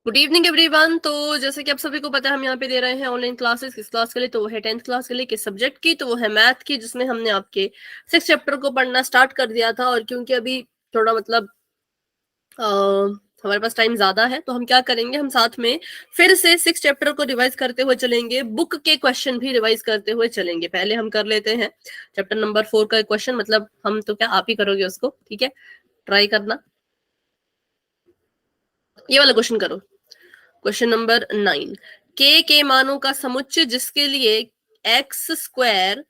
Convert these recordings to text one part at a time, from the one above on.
Good evening everyone. तो जैसे कि आप सभी को पता है, हम यहाँ पे दे रहे हैं ऑनलाइन क्लासेस। किस क्लास के लिए? तो वो है 10th क्लास के लिए। किस सब्जेक्ट की? तो वो है मैथ की, जिसमें हमने आपके 6 चैप्टर को पढ़ना स्टार्ट कर दिया था। और क्योंकि अभी थोड़ा मतलब हमारे पास टाइम ज्यादा है, तो हम क्या करेंगे, हम साथ में फिर से 6 चैप्टर को रिवाइज करते हुए चलेंगे। बुक के क्वेश्चन भी रिवाइज करते हुए चलेंगे। पहले हम कर लेते हैं चैप्टर नंबर 4 का क्वेश्चन। मतलब हम तो क्या, आप ही करोगे उसको, ठीक है? ट्राई करना। ये वाला क्वेश्चन करो। Question number 9। के मानों का समुच्चय जिसके लिए x²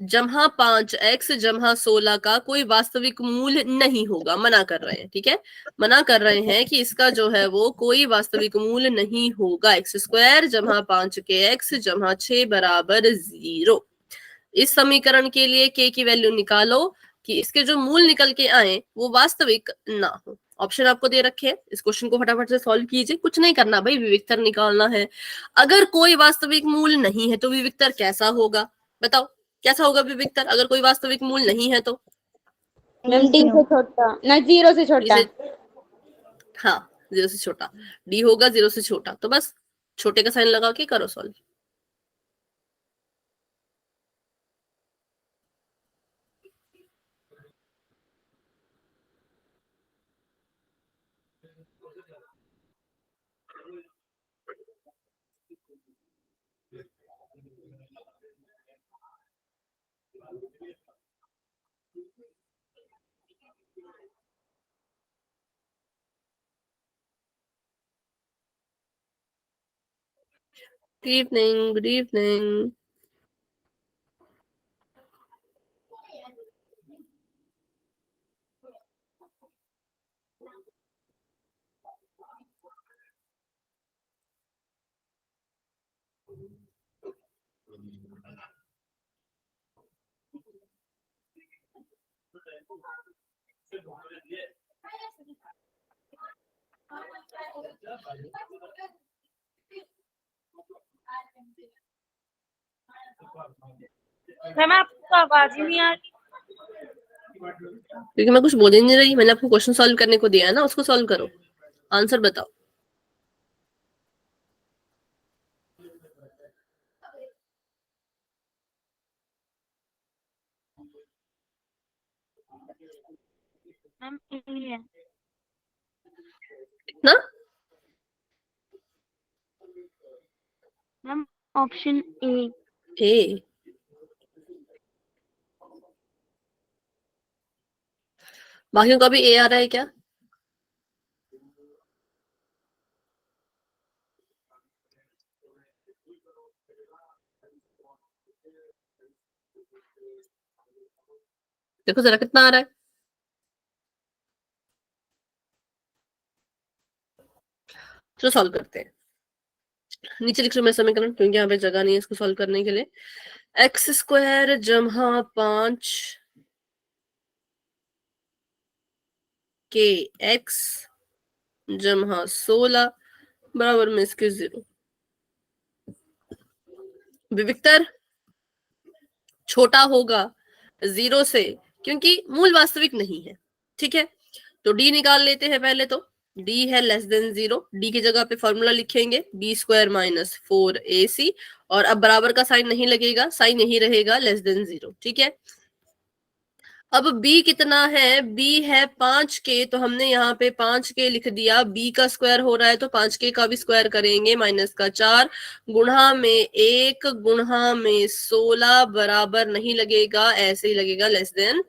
जमा 5x जमा 16 का कोई वास्तविक मूल्य नहीं होगा। मना कर रहे हैं, ठीक है? मना कर रहे हैं कि इसका जो है वो कोई वास्तविक मूल्य नहीं होगा। x² जमा 5x जमा 6 बराबर 0। इस समीकरण के लिए k की वैल्यू निकालो कि इसके जो मूल निकल के आए वो वास्तविक ना हो। ऑप्शन आपको दे रखे हैं। इस क्वेश्चन को फटाफट से सॉल्व कीजिए। कुछ नहीं करना भाई, विविक्तर निकालना है। अगर कोई वास्तविक मूल नहीं है तो विविक्तर कैसा होगा? बताओ, कैसा होगा विविक्तर अगर कोई वास्तविक मूल नहीं है तो? मैम डी से छोटा ना, 0 से छोटा। हाँ, 0 से छोटा। डी होगा 0 से छोटा, तो बस छोटे का साइन लगा के करो solve. Good evening, good evening. Ma'am आपको आवाज ही नहीं आ रही। क्योंकि मैं कुछ बोल ही नहीं रही। मैंने आपको क्वेश्चन सॉल्व करने को दिया है ना, उसको सॉल्व करो। आंसर बताओ। मैम ए है ना? Ma'am, option A. ए। बाकियों का भी ए आ रहा है क्या? देखो जरा कितना आ रहा है। चलो सॉल्व करते हैं। नीचे लिख रहा हूँ मैं समीकरण, क्योंकि यहाँ पे जगह नहीं है इसको सॉल्व करने के लिए। x² जमा 5 के x जमा 16 बराबर में इसके 0। विविक्तर छोटा होगा 0 से, क्योंकि मूल वास्तविक नहीं है। ठीक है, तो डी निकाल लेते हैं पहले। तो डी है लेस देन 0। डी की जगह पे फॉर्मूला लिखेंगे b² माइनस 4ac। और अब बराबर का साइन नहीं लगेगा, साइन यही रहेगा लेस देन 0। ठीक है, अब b कितना है? b है 5k, तो हमने यहाँ पे 5k लिख दिया। b का स्क्वायर हो रहा है तो 5k का भी स्क्वायर करेंगे। माइनस का 4 गुणा में 1 गुणा में 16 बराबर नहीं लगेगा, ऐसे ही लगेगा लेस देन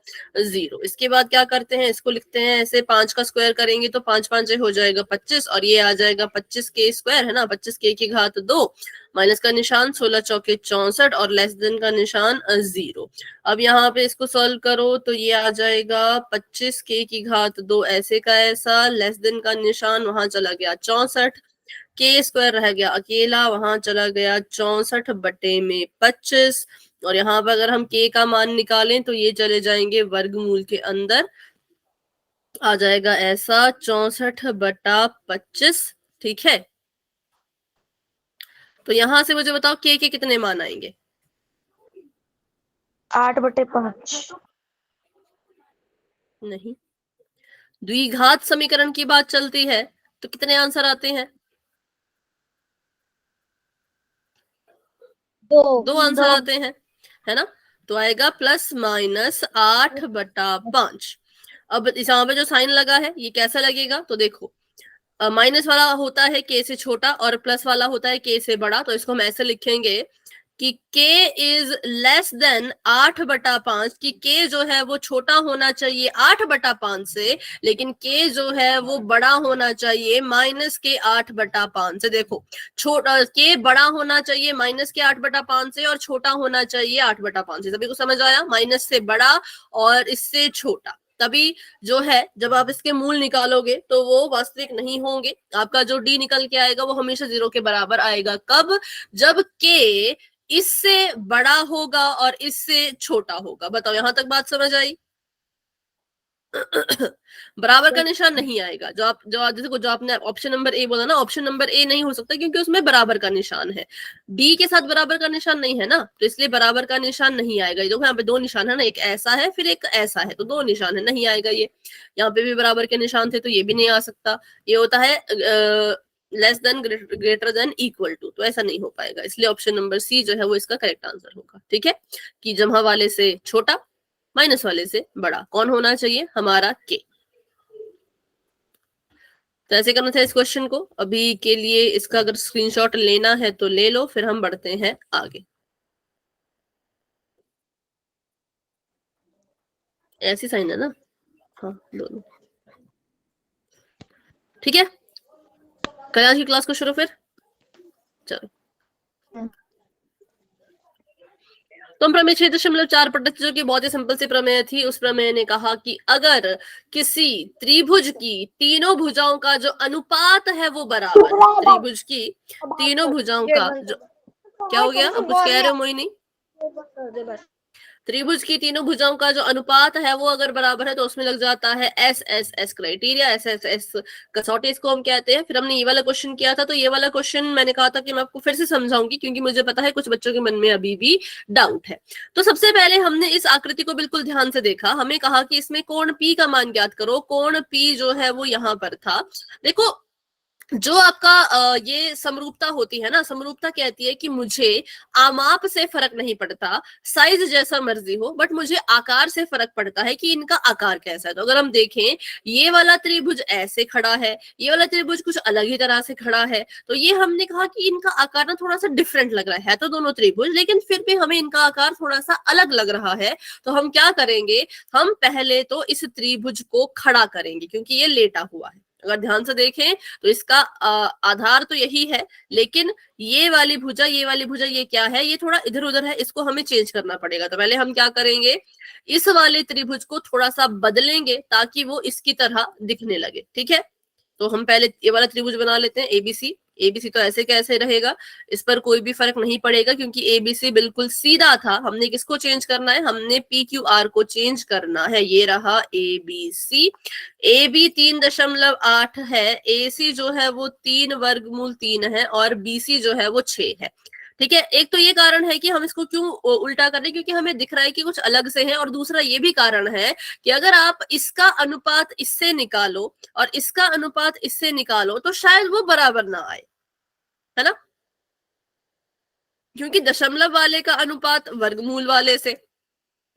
0। इसके बाद क्या करते हैं, इसको लिखते हैं ऐसे। 5 का स्क्वायर करेंगे तो 5 5 हो जाएगा 25, और ये आ जाएगा 25k स्क्वायर, है ना? 25k की घात 2, माइनस का निशान, 16 चौके 64, और लेस देन का निशान 0। अब यहाँ पे इसको सॉल्व करो तो ये आ जाएगा 25k की घात 2 ऐसे का ऐसा, लेस देन का निशान, वहां चला गया 64, k स्क्वायर रह गया अकेला, वहां चला गया 64 बटे में 25। और यहाँ पर अगर हम k का मान निकालें तो ये चले जाएंगे वर्गमूल के अंदर, आ जाएगा ऐसा 64 बटा 25। ठीक है, तो यहां से मुझे बताओ k के कितने मान आएंगे? 8/5। नहीं, द्विघात समीकरण की बात चलती है तो कितने आंसर आते हैं? दो आंसर आते हैं, है ना। तो आएगा +/-8/5। अब इस यहाँ पे जो साइन लगा है ये कैसा लगेगा, तो देखो माइनस वाला होता है के से छोटा और प्लस वाला होता है के से बड़ा, तो इसको हम ऐसे लिखेंगे कि k इज लेस देन 8/5, कि k जो है वो छोटा होना चाहिए 8/5 से, लेकिन k जो है वो बड़ा होना चाहिए -8/5 से। देखो छोटा k बड़ा होना चाहिए -8/5 से और छोटा होना चाहिए 8/5 से। सभी को समझ आया? माइनस से बड़ा और इससे छोटा, तभी जो है जब आप इसके मूल निकालोगे तो वो वास्तविक नहीं होंगे। आपका जो डी निकल के आएगा वो हमेशा 0 के बराबर आएगा। कब? जब k इससे बड़ा होगा और इससे छोटा होगा। बताओ यहां तक बात समझ आई? बराबर का निशान नहीं आएगा। जो आपने ऑप्शन नंबर ए बोला ना, ऑप्शन नंबर ए नहीं हो सकता क्योंकि उसमें बराबर का निशान है। डी के साथ बराबर का निशान नहीं है ना, तो इसलिए बराबर का निशान नहीं आएगा। देखो यहाँ पे दो निशान है ना, एक ऐसा है फिर एक ऐसा है, तो दो निशान है, नहीं आएगा ये। यहाँ पे भी बराबर के निशान थे तो ये भी नहीं आ सकता। ये होता है less than greater than equal to, तो ऐसा नहीं हो पाएगा। इसलिए ऑप्शन नंबर सी जो है वो इसका करेक्ट आंसर होगा। ठीक है, कि जमा वाले से छोटा माइनस वाले से बड़ा कौन होना चाहिए? हमारा के। तो ऐसे करना था इस क्वेश्चन को। अभी के लिए इसका अगर स्क्रीनशॉट लेना है तो ले लो, फिर हम बढ़ते हैं आगे। ऐसी साइन है ना, हाँ दोनों। ठीक है, करें आज की क्लास को शुरू फिर। चलो, तो हम प्रमेय 6.4 पर जो कि बहुत ही सिंपल सी प्रमेय थी, उस प्रमेय ने कहा कि अगर किसी त्रिभुज की तीनों भुजाओं का जो अनुपात है वो बराबर है, त्रिभुज की तीनों भुजाओं का जो, क्या हो गया? अब कुछ कह रहे हो मोहिनी? त्रिभुज की तीनों भुजाओं का जो अनुपात है वो अगर बराबर है तो उसमें लग जाता है S S S criteria, S S S कसौटी इसको हम कहते हैं। फिर हमने ये वाला क्वेश्चन किया था, तो ये वाला क्वेश्चन मैंने कहा था कि मैं आपको फिर से समझाऊंगी क्योंकि मुझे पता है कुछ बच्चों के मन में अभी भी डाउट है। तो सबसे पहले हमने इस आकृति को बिल्कुल ध्यान से देखा। हमें कहा कि इसमें कोण पी का मान ज्ञात करो। कोण पी जो है वो यहाँ पर था। देखो जो आपका ये समरूपता होती है ना, समरूपता कहती है कि मुझे आमाप से फर्क नहीं पड़ता, साइज जैसा मर्जी हो, बट मुझे आकार से फर्क पड़ता है कि इनका आकार कैसा है। तो अगर हम देखें ये वाला त्रिभुज ऐसे खड़ा है, ये वाला त्रिभुज कुछ अलग ही तरह से खड़ा है, तो ये हमने कहा कि इनका आकार ना थोड़ा सा डिफरेंट लग रहा है तो दोनों त्रिभुज, लेकिन फिर भी हमें इनका आकार थोड़ा सा अलग लग रहा है। तो हम क्या करेंगे? हम पहले तो इस त्रिभुज को खड़ा करेंगे क्योंकि ये लेटा हुआ है। अगर ध्यान से देखें तो इसका आधार तो यही है, लेकिन ये वाली भुजा ये क्या है? ये थोड़ा इधर उधर है, इसको हमें चेंज करना पड़ेगा। तो पहले हम क्या करेंगे? इस वाले त्रिभुज को थोड़ा सा बदलेंगे ताकि वो इसकी तरह दिखने लगे। ठीक है, तो हम पहले ये वाला त्रिभुज बना लेते हैं एबीसी। एबीसी तो ऐसे कैसे रहेगा, इस पर कोई भी फर्क नहीं पड़ेगा क्योंकि एबीसी बिल्कुल सीधा था। हमने किसको चेंज करना है? हमने पी क्यू आर को चेंज करना है। ये रहा एबीसी। ए बी 3.8 है, ए सी जो है वो 3√3 है और बीसी जो है वो 6 है। ठीक है, एक तो ये कारण है कि हम इसको क्यों उल्टा कर रहे हैं, क्योंकि हमें दिख रहा है कि कुछ अलग से है, और दूसरा ये भी कारण है कि अगर आप इसका अनुपात इससे निकालो और इसका अनुपात इससे निकालो तो शायद वो बराबर ना आए, है ना, क्योंकि दशमलव वाले का अनुपात वर्गमूल वाले से,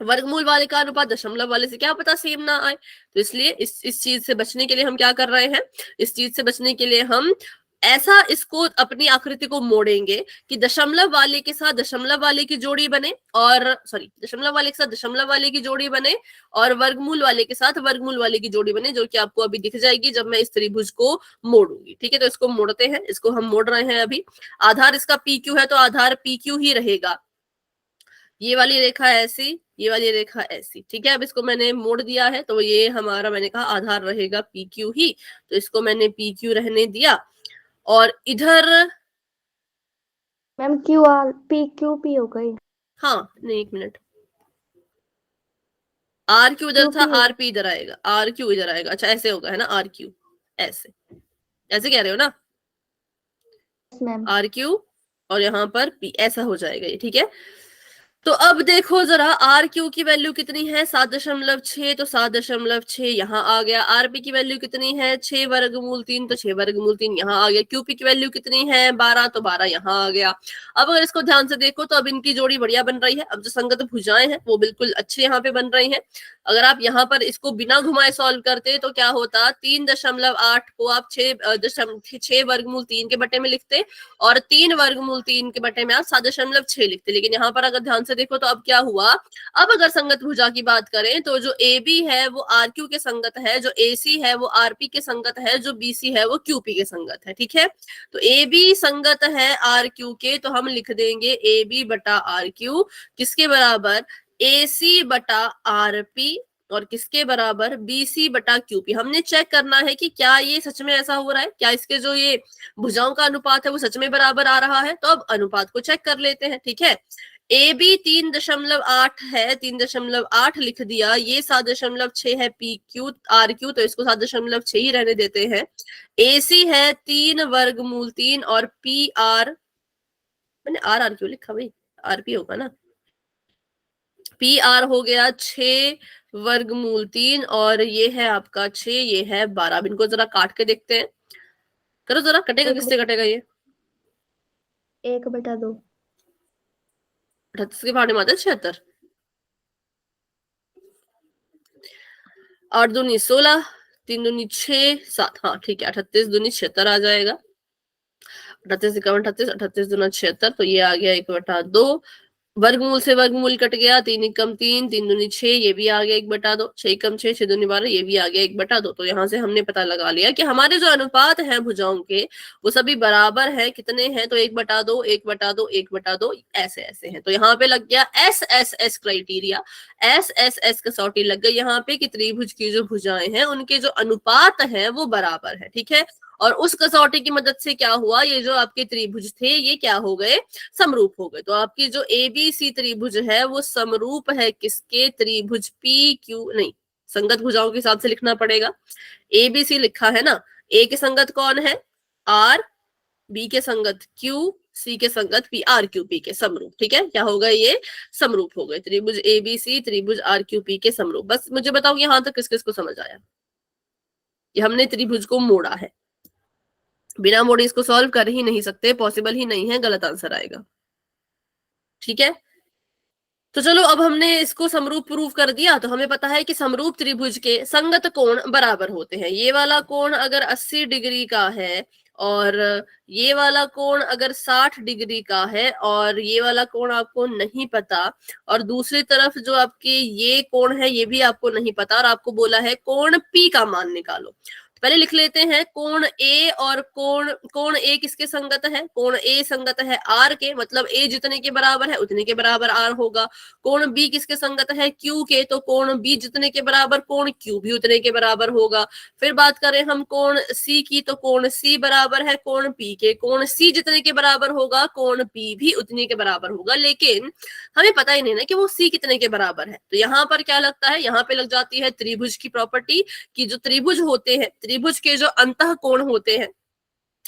वर्गमूल वाले का अनुपात दशमलव वाले से क्या पता सेम ना आए। तो इसलिए इस चीज से बचने के लिए हम क्या कर रहे हैं? इस चीज से बचने के लिए हम ऐसा इसको अपनी आकृति को मोड़ेंगे कि दशमलव वाले के साथ दशमलव वाले की जोड़ी बने, और दशमलव वाले के साथ दशमलव वाले की जोड़ी बने और वर्गमूल वाले के साथ वर्गमूल वाले की जोड़ी बने, जो कि आपको अभी दिख जाएगी जब मैं इस त्रिभुज को मोड़ूंगी। ठीक है, तो इसको मोड़ते हैं, इसको हम मोड़ रहे हैं अभी। आधार इसका पी क्यू है तो आधार पी क्यू ही रहेगा। ये वाली रेखा ऐसी, ये वाली रेखा ऐसी। ठीक है, अब इसको मैंने मोड़ दिया है तो ये हमारा, मैंने कहा आधार रहेगा पी क्यू ही, तो इसको मैंने पी क्यू रहने दिया। और इधर ma'am Q R P Q P हो गई। हाँ नहीं, एक मिनट, आर क्यू इधर था, आर पी इधर आएगा, आर क्यू इधर आएगा। अच्छा ऐसे होगा, है ना, आर क्यू ऐसे, ऐसे कह रहे हो ना, मैम आर क्यू और यहाँ पर पी, ऐसा हो जाएगा ये। ठीक है, तो अब देखो जरा आर क्यू की वैल्यू कितनी है 7.6, तो 7.6 यहाँ आ गया। आरपी की वैल्यू कितनी है 6 वर्गमूल 3, तो 6 वर्गमूल 3 यहाँ आ गया। क्यूपी की वैल्यू कितनी है 12, तो 12 यहाँ आ गया। अब अगर इसको ध्यान से देखो तो अब इनकी जोड़ी बढ़िया बन रही है। अब जो संगत भुजाएं हैं वो बिल्कुल अच्छे यहाँ पे बन रही हैं। अगर आप यहाँ पर इसको बिना घुमाए सॉल्व करते तो क्या होता, 3.8 को आप 6 वर्गमूल 3 के बटे में लिखते और 3 वर्गमूल 3 के बटे में आप 7.6 लिखते। लेकिन यहाँ पर अगर ध्यान से देखो तो अब क्या हुआ, अब अगर संगत भुजा की बात करें तो जो ए बी है वो आर क्यू के संगत है, जो ए सी है वो आर पी के संगत है, जो बी सी है वो क्यू पी के संगत है। ठीक है, तो ए बी संगत है आर क्यू के, तो हम लिख देंगे ए बी बटा आर क्यू किसके बराबर, ए सी बटा आर पी, और किसके बराबर बीसी बटा क्यूपी। हमने चेक करना है कि क्या ये सच में ऐसा हो रहा है, क्या इसके जो ये भुजाओं का अनुपात है वो सच में बराबर आ रहा है। तो अब अनुपात को चेक कर लेते हैं। ठीक है, ए बी 3.8 है, 3.8 लिख दिया, ये 7.6 है पी क्यू आर क्यू, तो इसको 7.6 ही रहने देते हैं। ए सी है 3 वर्गमूल 3 और पी आर, मैंने आर आर क्यों लिखा भाई, आर पी होगा ना, पी आर हो गया 6 वर्गमूल 3 और ये है आपका 6, ये है 12। अब इनको जरा काट के देखते हैं, करो जरा, कटेगा किससे कटेगा ये, 1/2। 38 के भाड़े में आता है 76, 8 दूनी 16, 3 दूनी 6, 7, हाँ ठीक है, 38 दूनी 76 आ जाएगा। 38 51 38, 38 दूना 76, तो ये आ गया 1/2। वर्गमूल से वर्गमूल कट गया, 3 एकम 3, 3 दूनी 6, ये भी आ गया 1/2, 6 एकम 6, 6 दूनी 12, ये भी आ गया 1/2। तो यहाँ से हमने पता लगा लिया कि हमारे जो अनुपात हैं भुजाओं के वो सभी बराबर है। कितने हैं, तो 1/2, 1/2, 1/2, ऐसे ऐसे हैं। तो यहाँ पे लग गया SSS क्राइटेरिया, SSS कसौटी लग गई यहाँ पे कि त्रिभुज की जो भुजाएं हैं उनके जो अनुपात हैं वो बराबर है। ठीक है, और उस कसौटी की मदद से क्या हुआ, ये जो आपके त्रिभुज थे ये क्या हो गए, समरूप हो गए। तो आपकी जो ABC त्रिभुज है वो समरूप है किसके, त्रिभुज पी क्यू, नहीं संगत भुजाओं के हिसाब से लिखना पड़ेगा। ABC लिखा है ना, ए के संगत कौन है आर, बी के संगत क्यू, सी के संगत पी, आर क्यू पी के समरूप। ठीक है, क्या होगा ये, समरूप हो गए त्रिभुज ABC त्रिभुज आर क्यू पी के समरूप। बस मुझे बताओ यहाँ तक किस किस को समझ आया, ये हमने त्रिभुज को मोड़ा है, बिना मोड़े इसको सॉल्व कर ही नहीं सकते, पॉसिबल ही नहीं है, गलत आंसर आएगा। ठीक है, तो चलो अब हमने इसको समरूप प्रूव कर दिया, तो हमें पता है कि समरूप त्रिभुज के संगत कोण बराबर होते हैं। ये वाला कोण अगर 80 डिग्री का है और ये वाला कोण अगर 60 डिग्री का है और ये वाला कोण आपको नहीं पता, और दूसरी तरफ जो आपके ये कोण है ये भी आपको नहीं पता, और आपको बोला है कोण P का मान निकालो। पहले लिख लेते हैं कोण ए और कोण ए किसके संगत है, कोण ए संगत है आर के, मतलब ए जितने के बराबर है उतने के बराबर आर होगा। कोण बी किसके संगत है क्यू के, तो कोण बी जितने के बराबर कोण क्यू भी उतने के बराबर होगा। फिर बात करें हम कोण सी की, तो कोण सी बराबर है कोण पी के, कोण सी जितने के बराबर होगा कोण पी भी उतने के बराबर होगा। लेकिन हमें पता ही नहीं ना कि वो सी कितने के बराबर है, तो यहाँ पर क्या लगता है, यहाँ पे लग जाती है त्रिभुज की प्रॉपर्टी कि जो त्रिभुज होते हैं, त्रिभुज के जो अंतः कोण होते हैं,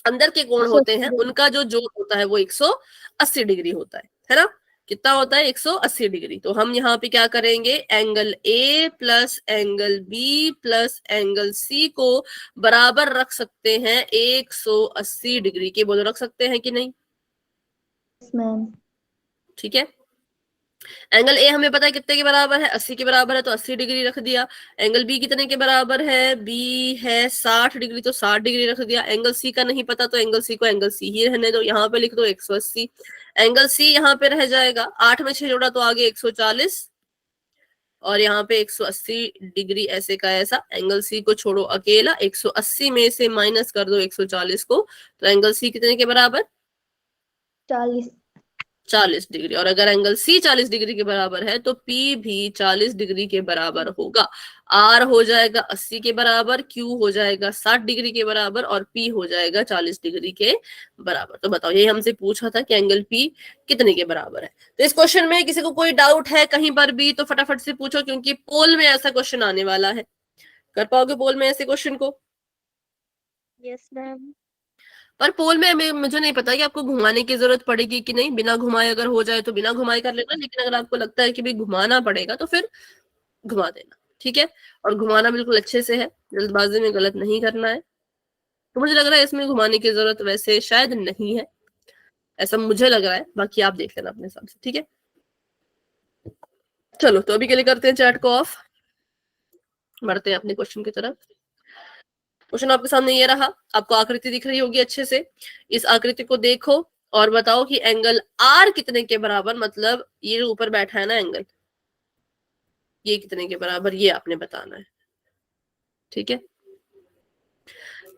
अंदर के कोण होते हैं, उनका जो जोड़ होता है वो 180 डिग्री होता है ना, कितना होता है 180 डिग्री। तो हम यहाँ पे क्या करेंगे, angle A plus angle B plus angle C को बराबर रख सकते हैं 180 डिग्री के, बोलो रख सकते हैं कि नहीं। मैम ठीक है, एंगल ए हमें पता है कितने के बराबर है, 80 के बराबर है, तो 80 डिग्री रख दिया। एंगल बी कितने के बराबर है, बी है 60 डिग्री, तो 60 डिग्री रख दिया। एंगल सी का नहीं पता तो एंगल सी को एंगल सी ही रहने दो, यहाँ पे लिख दो 180। एंगल सी यहाँ पे रह जाएगा, 8 में 6 जोड़ा तो आगे 140 और यहाँ पे 180 डिग्री ऐसे का ऐसा। एंगल सी को छोड़ो अकेला, 180 में से माइनस कर दो 140 को, तो एंगल सी कितने के बराबर 40 डिग्री। और अगर एंगल सी 40 डिग्री के बराबर है तो पी भी 40 डिग्री के बराबर होगा। आर हो जाएगा 80 के बराबर, क्यू हो जाएगा 60 डिग्री के बराबर और पी हो जाएगा 40 डिग्री के बराबर। तो बताओ, ये हमसे पूछा था कि एंगल पी कितने के बराबर है। तो इस क्वेश्चन में किसी को कोई डाउट है कहीं पर भी तो फटाफट से पूछो, क्योंकि पोल में ऐसा क्वेश्चन आने वाला है। कर पाओगे पोल में ऐसे क्वेश्चन को? Yes ma'am. और पोल में मुझे नहीं पता कि आपको घुमाने की जरूरत पड़ेगी कि नहीं, बिना घुमाए अगर हो जाए तो बिना घुमाए कर लेना, लेकिन अगर आपको लगता है कि भाई घुमाना पड़ेगा तो फिर घुमा देना, ठीक है। और घुमाना बिल्कुल अच्छे से है, जल्दबाजी में गलत नहीं करना है। तो मुझे लग रहा है इसमें घुमाने की जरूरत वैसे शायद नहीं है, ऐसा मुझे लग रहा है, बाकी आप देख लेना अपने हिसाब से, ठीक है। चलो तो अभी के लिए करते हैं चैट को ऑफ, बढ़ते हैं अपने क्वेश्चन की तरफ। क्वेश्चन आपके सामने ये रहा, आपको आकृति दिख रही होगी अच्छे से। इस आकृति को देखो और बताओ कि एंगल आर कितने के बराबर, मतलब ये ऊपर बैठा है ना एंगल, ये कितने के बराबर, ये आपने बताना है, ठीक है।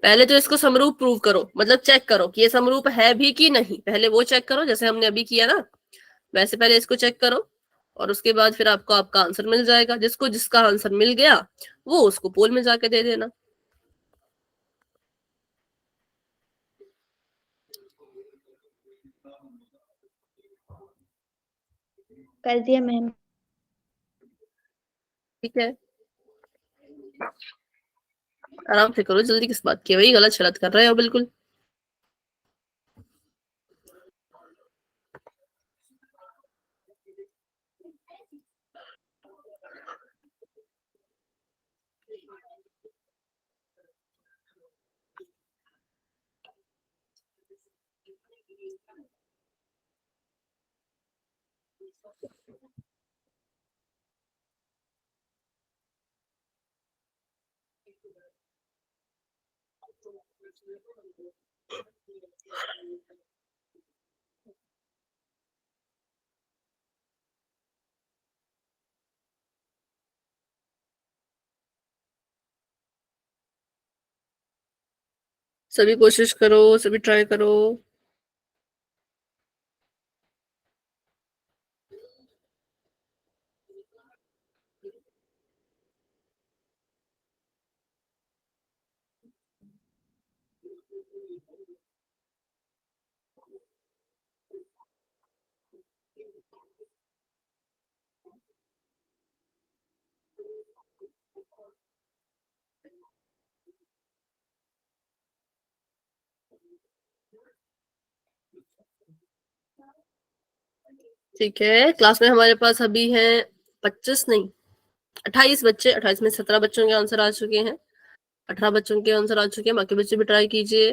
पहले तो इसको समरूप प्रूव करो, मतलब चेक करो कि ये समरूप है भी कि नहीं, पहले वो चेक करो जैसे हमने अभी किया ना, वैसे पहले इसको चेक करो और उसके बाद फिर आपको आपका आंसर मिल जाएगा। जिसको जिसका आंसर मिल गया वो उसको पोल में जाके दे देना। कर दिया मैम। ठीक है, आराम से करो, जल्दी किस बात की, वही गलत शलत कर रहे हो बिल्कुल। सभी कोशिश करो, सभी ट्राई करो। ठीक है, क्लास में हमारे पास अभी हैं 25 नहीं 28 बच्चे, 28 में 17 बच्चों के आंसर आ चुके हैं, 18 बच्चों के आंसर आ चुके हैं, बाकी बच्चे भी ट्राई कीजिए।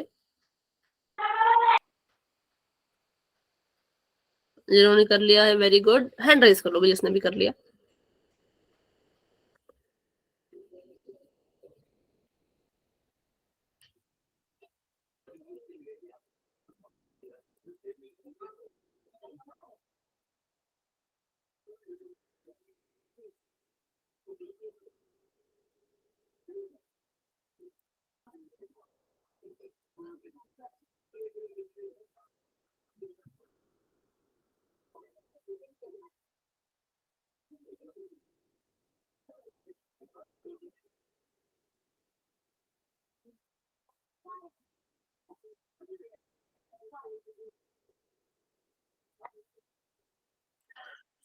जिन्होंने कर लिया है वेरी गुड, हैंड रेज कर लो भाई जिसने भी कर लिया।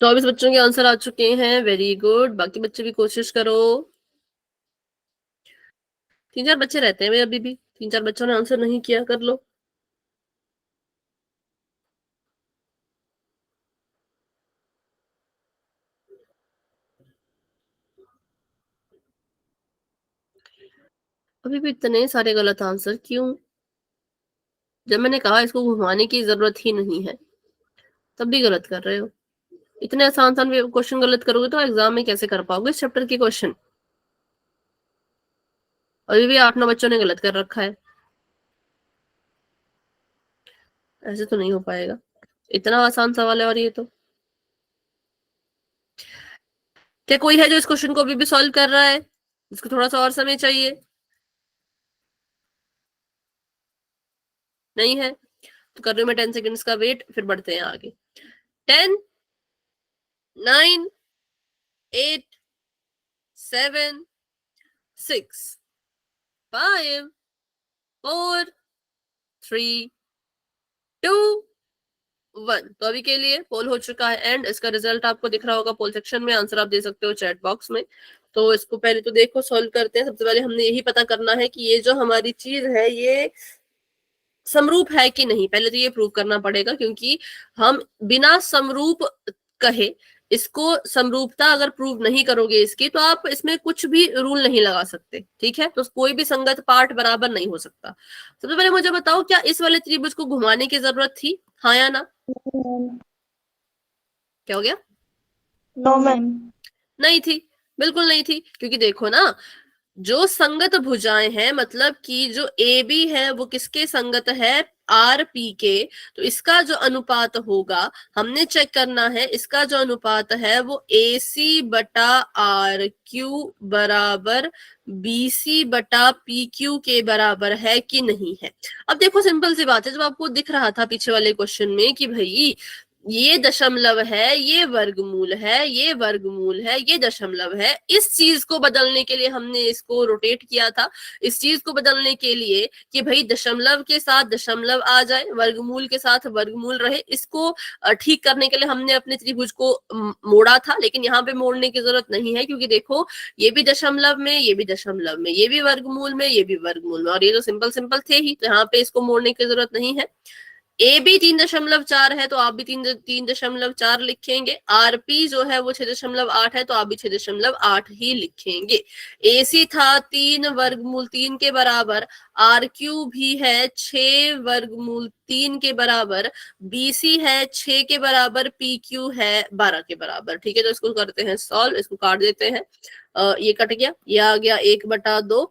तो 24 बच्चों के आंसर आ चुके हैं, वेरी गुड, बाकी बच्चे भी कोशिश करो। 3-4 बच्चे रहते हैं भाई, अभी भी 3-4 बच्चों ने आंसर नहीं किया, कर लो। अभी भी इतने सारे गलत आंसर क्यों? जब मैंने कहा इसको घुमाने की जरूरत ही नहीं है तब भी गलत कर रहे हो। इतने आसान आसान क्वेश्चन गलत करोगे तो एग्जाम में कैसे कर पाओगे इस चैप्टर के क्वेश्चन? अभी भी 8-9 बच्चों ने गलत कर रखा है, ऐसे तो नहीं हो पाएगा। इतना आसान सवाल है और ये तो। क्या कोई है जो इस क्वेश्चन को अभी भी सॉल्व कर रहा है, जिसको थोड़ा सा और समय चाहिए? नहीं है तो कर रही हूँ मैं 10 सेकेंड्स का वेट, फिर बढ़ते हैं आगे। 10, 9, 8, 7, 6, 5, 4, 3, 2, 1। तो अभी के लिए पोल हो चुका है एंड इसका रिजल्ट आपको दिख रहा होगा पोल सेक्शन में, आंसर आप दे सकते हो चैट बॉक्स में। तो इसको पहले तो देखो सॉल्व करते हैं। सबसे पहले हमने यही पता करना है कि ये जो हमारी चीज है ये समरूप है कि नहीं, पहले तो ये प्रूव करना पड़ेगा, क्योंकि हम बिना समरूप कहे इसको समरूपता अगर प्रूव नहीं करोगे इसकी, तो आप इसमें कुछ भी रूल नहीं लगा सकते, ठीक है। तो कोई भी संगत पार्ट बराबर नहीं हो सकता। सबसे पहले मुझे बताओ, क्या इस वाले त्रिभुज को घुमाने की जरूरत थी, हाँ या ना? क्या हो गया? No ma'am. नहीं थी, बिल्कुल नहीं थी, क्योंकि देखो ना, जो संगत भुजाएं हैं, मतलब कि जो ए बी है वो किसके संगत है, आर पी के। तो इसका जो अनुपात होगा, हमने चेक करना है, इसका जो अनुपात है वो ए सी बटा आर क्यू बराबर बी सी बटा पी क्यू के बराबर है कि नहीं है। अब देखो, सिंपल सी बात है, जब आपको दिख रहा था पीछे वाले क्वेश्चन में कि भाई ये दशमलव है, ये वर्गमूल है, ये वर्गमूल है, ये दशमलव है, इस चीज को बदलने के लिए हमने इसको रोटेट किया था। इस चीज को बदलने के लिए कि भाई दशमलव के साथ दशमलव आ जाए, वर्गमूल के साथ वर्गमूल रहे, इसको ठीक करने के लिए हमने अपने त्रिभुज को मोड़ा था। लेकिन यहाँ पे मोड़ने की जरूरत नहीं है, क्योंकि देखो ये भी दशमलव में, ये भी दशमलव में, ये भी वर्गमूल में, ये भी वर्गमूल में, और ये तो सिंपल सिंपल थे ही, तो यहाँ पे इसको मोड़ने की जरूरत नहीं है। ए भी 3.4 है, तो आप भी 3.4 लिखेंगे। आरपी जो है वो 6.8 है, तो आप भी 6.8 ही लिखेंगे। एसी था 3 वर्गमूल 3 के बराबर, आर क्यू भी है 6 वर्गमूल 3 के बराबर, बीसी है 6 के बराबर, पी क्यू है 12 के बराबर, ठीक है। तो इसको करते हैं सॉल्व, इसको काट देते हैं, ये कट गया, ये आ गया 1/2,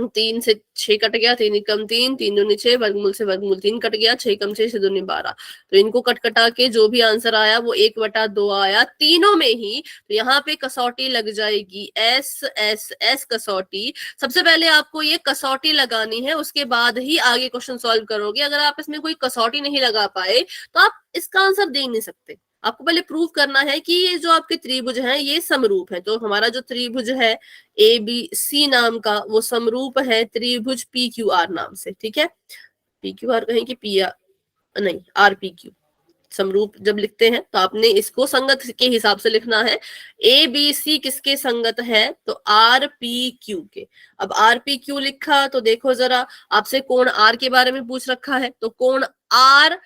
3 से 6 कट गया, 3 एकम 3, 3 दूनी 6, वर्गमूल से वर्गमूल 3 कट गया, 6 कम 6, 6 दूनी 12। तो इनको कट कटा के जो भी आंसर आया वो 1/2 आया तीनों में ही। तो यहाँ पे कसौटी लग जाएगी, एस एस एस कसौटी। सबसे पहले आपको ये कसौटी लगानी है, उसके बाद ही आगे क्वेश्चन सॉल्व करोगे। अगर आप इसमें कोई कसौटी नहीं लगा पाए तो आप इसका आंसर दे नहीं सकते। आपको पहले प्रूव करना है कि ये जो आपके त्रिभुज हैं ये समरूप है। तो हमारा जो त्रिभुज है ए बी सी नाम का, वो समरूप है त्रिभुज पी क्यू आर नाम से, ठीक है। पी क्यू आर कहें कि पी आर, नहीं, आर पी क्यू। समरूप जब लिखते हैं तो आपने इसको संगत के हिसाब से लिखना है। ए बी सी किसके संगत है, तो आर पी क्यू के। अब आर पी क्यू लिखा तो देखो जरा, आपसे कोण आर के बारे में पूछ रखा है, तो कोण आर,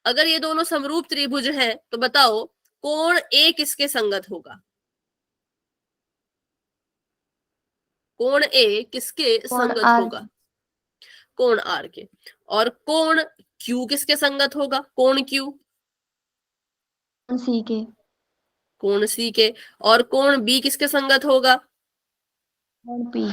अगर ये दोनों समरूप त्रिभुज हैं तो बताओ कोण ए किसके संगत होगा, कोण ए किसके संगत होगा, कोण आर के। और कोण क्यू किसके संगत होगा, कोण क्यू सी के। कोण सी के। और कोण बी किसके संगत होगा, पी।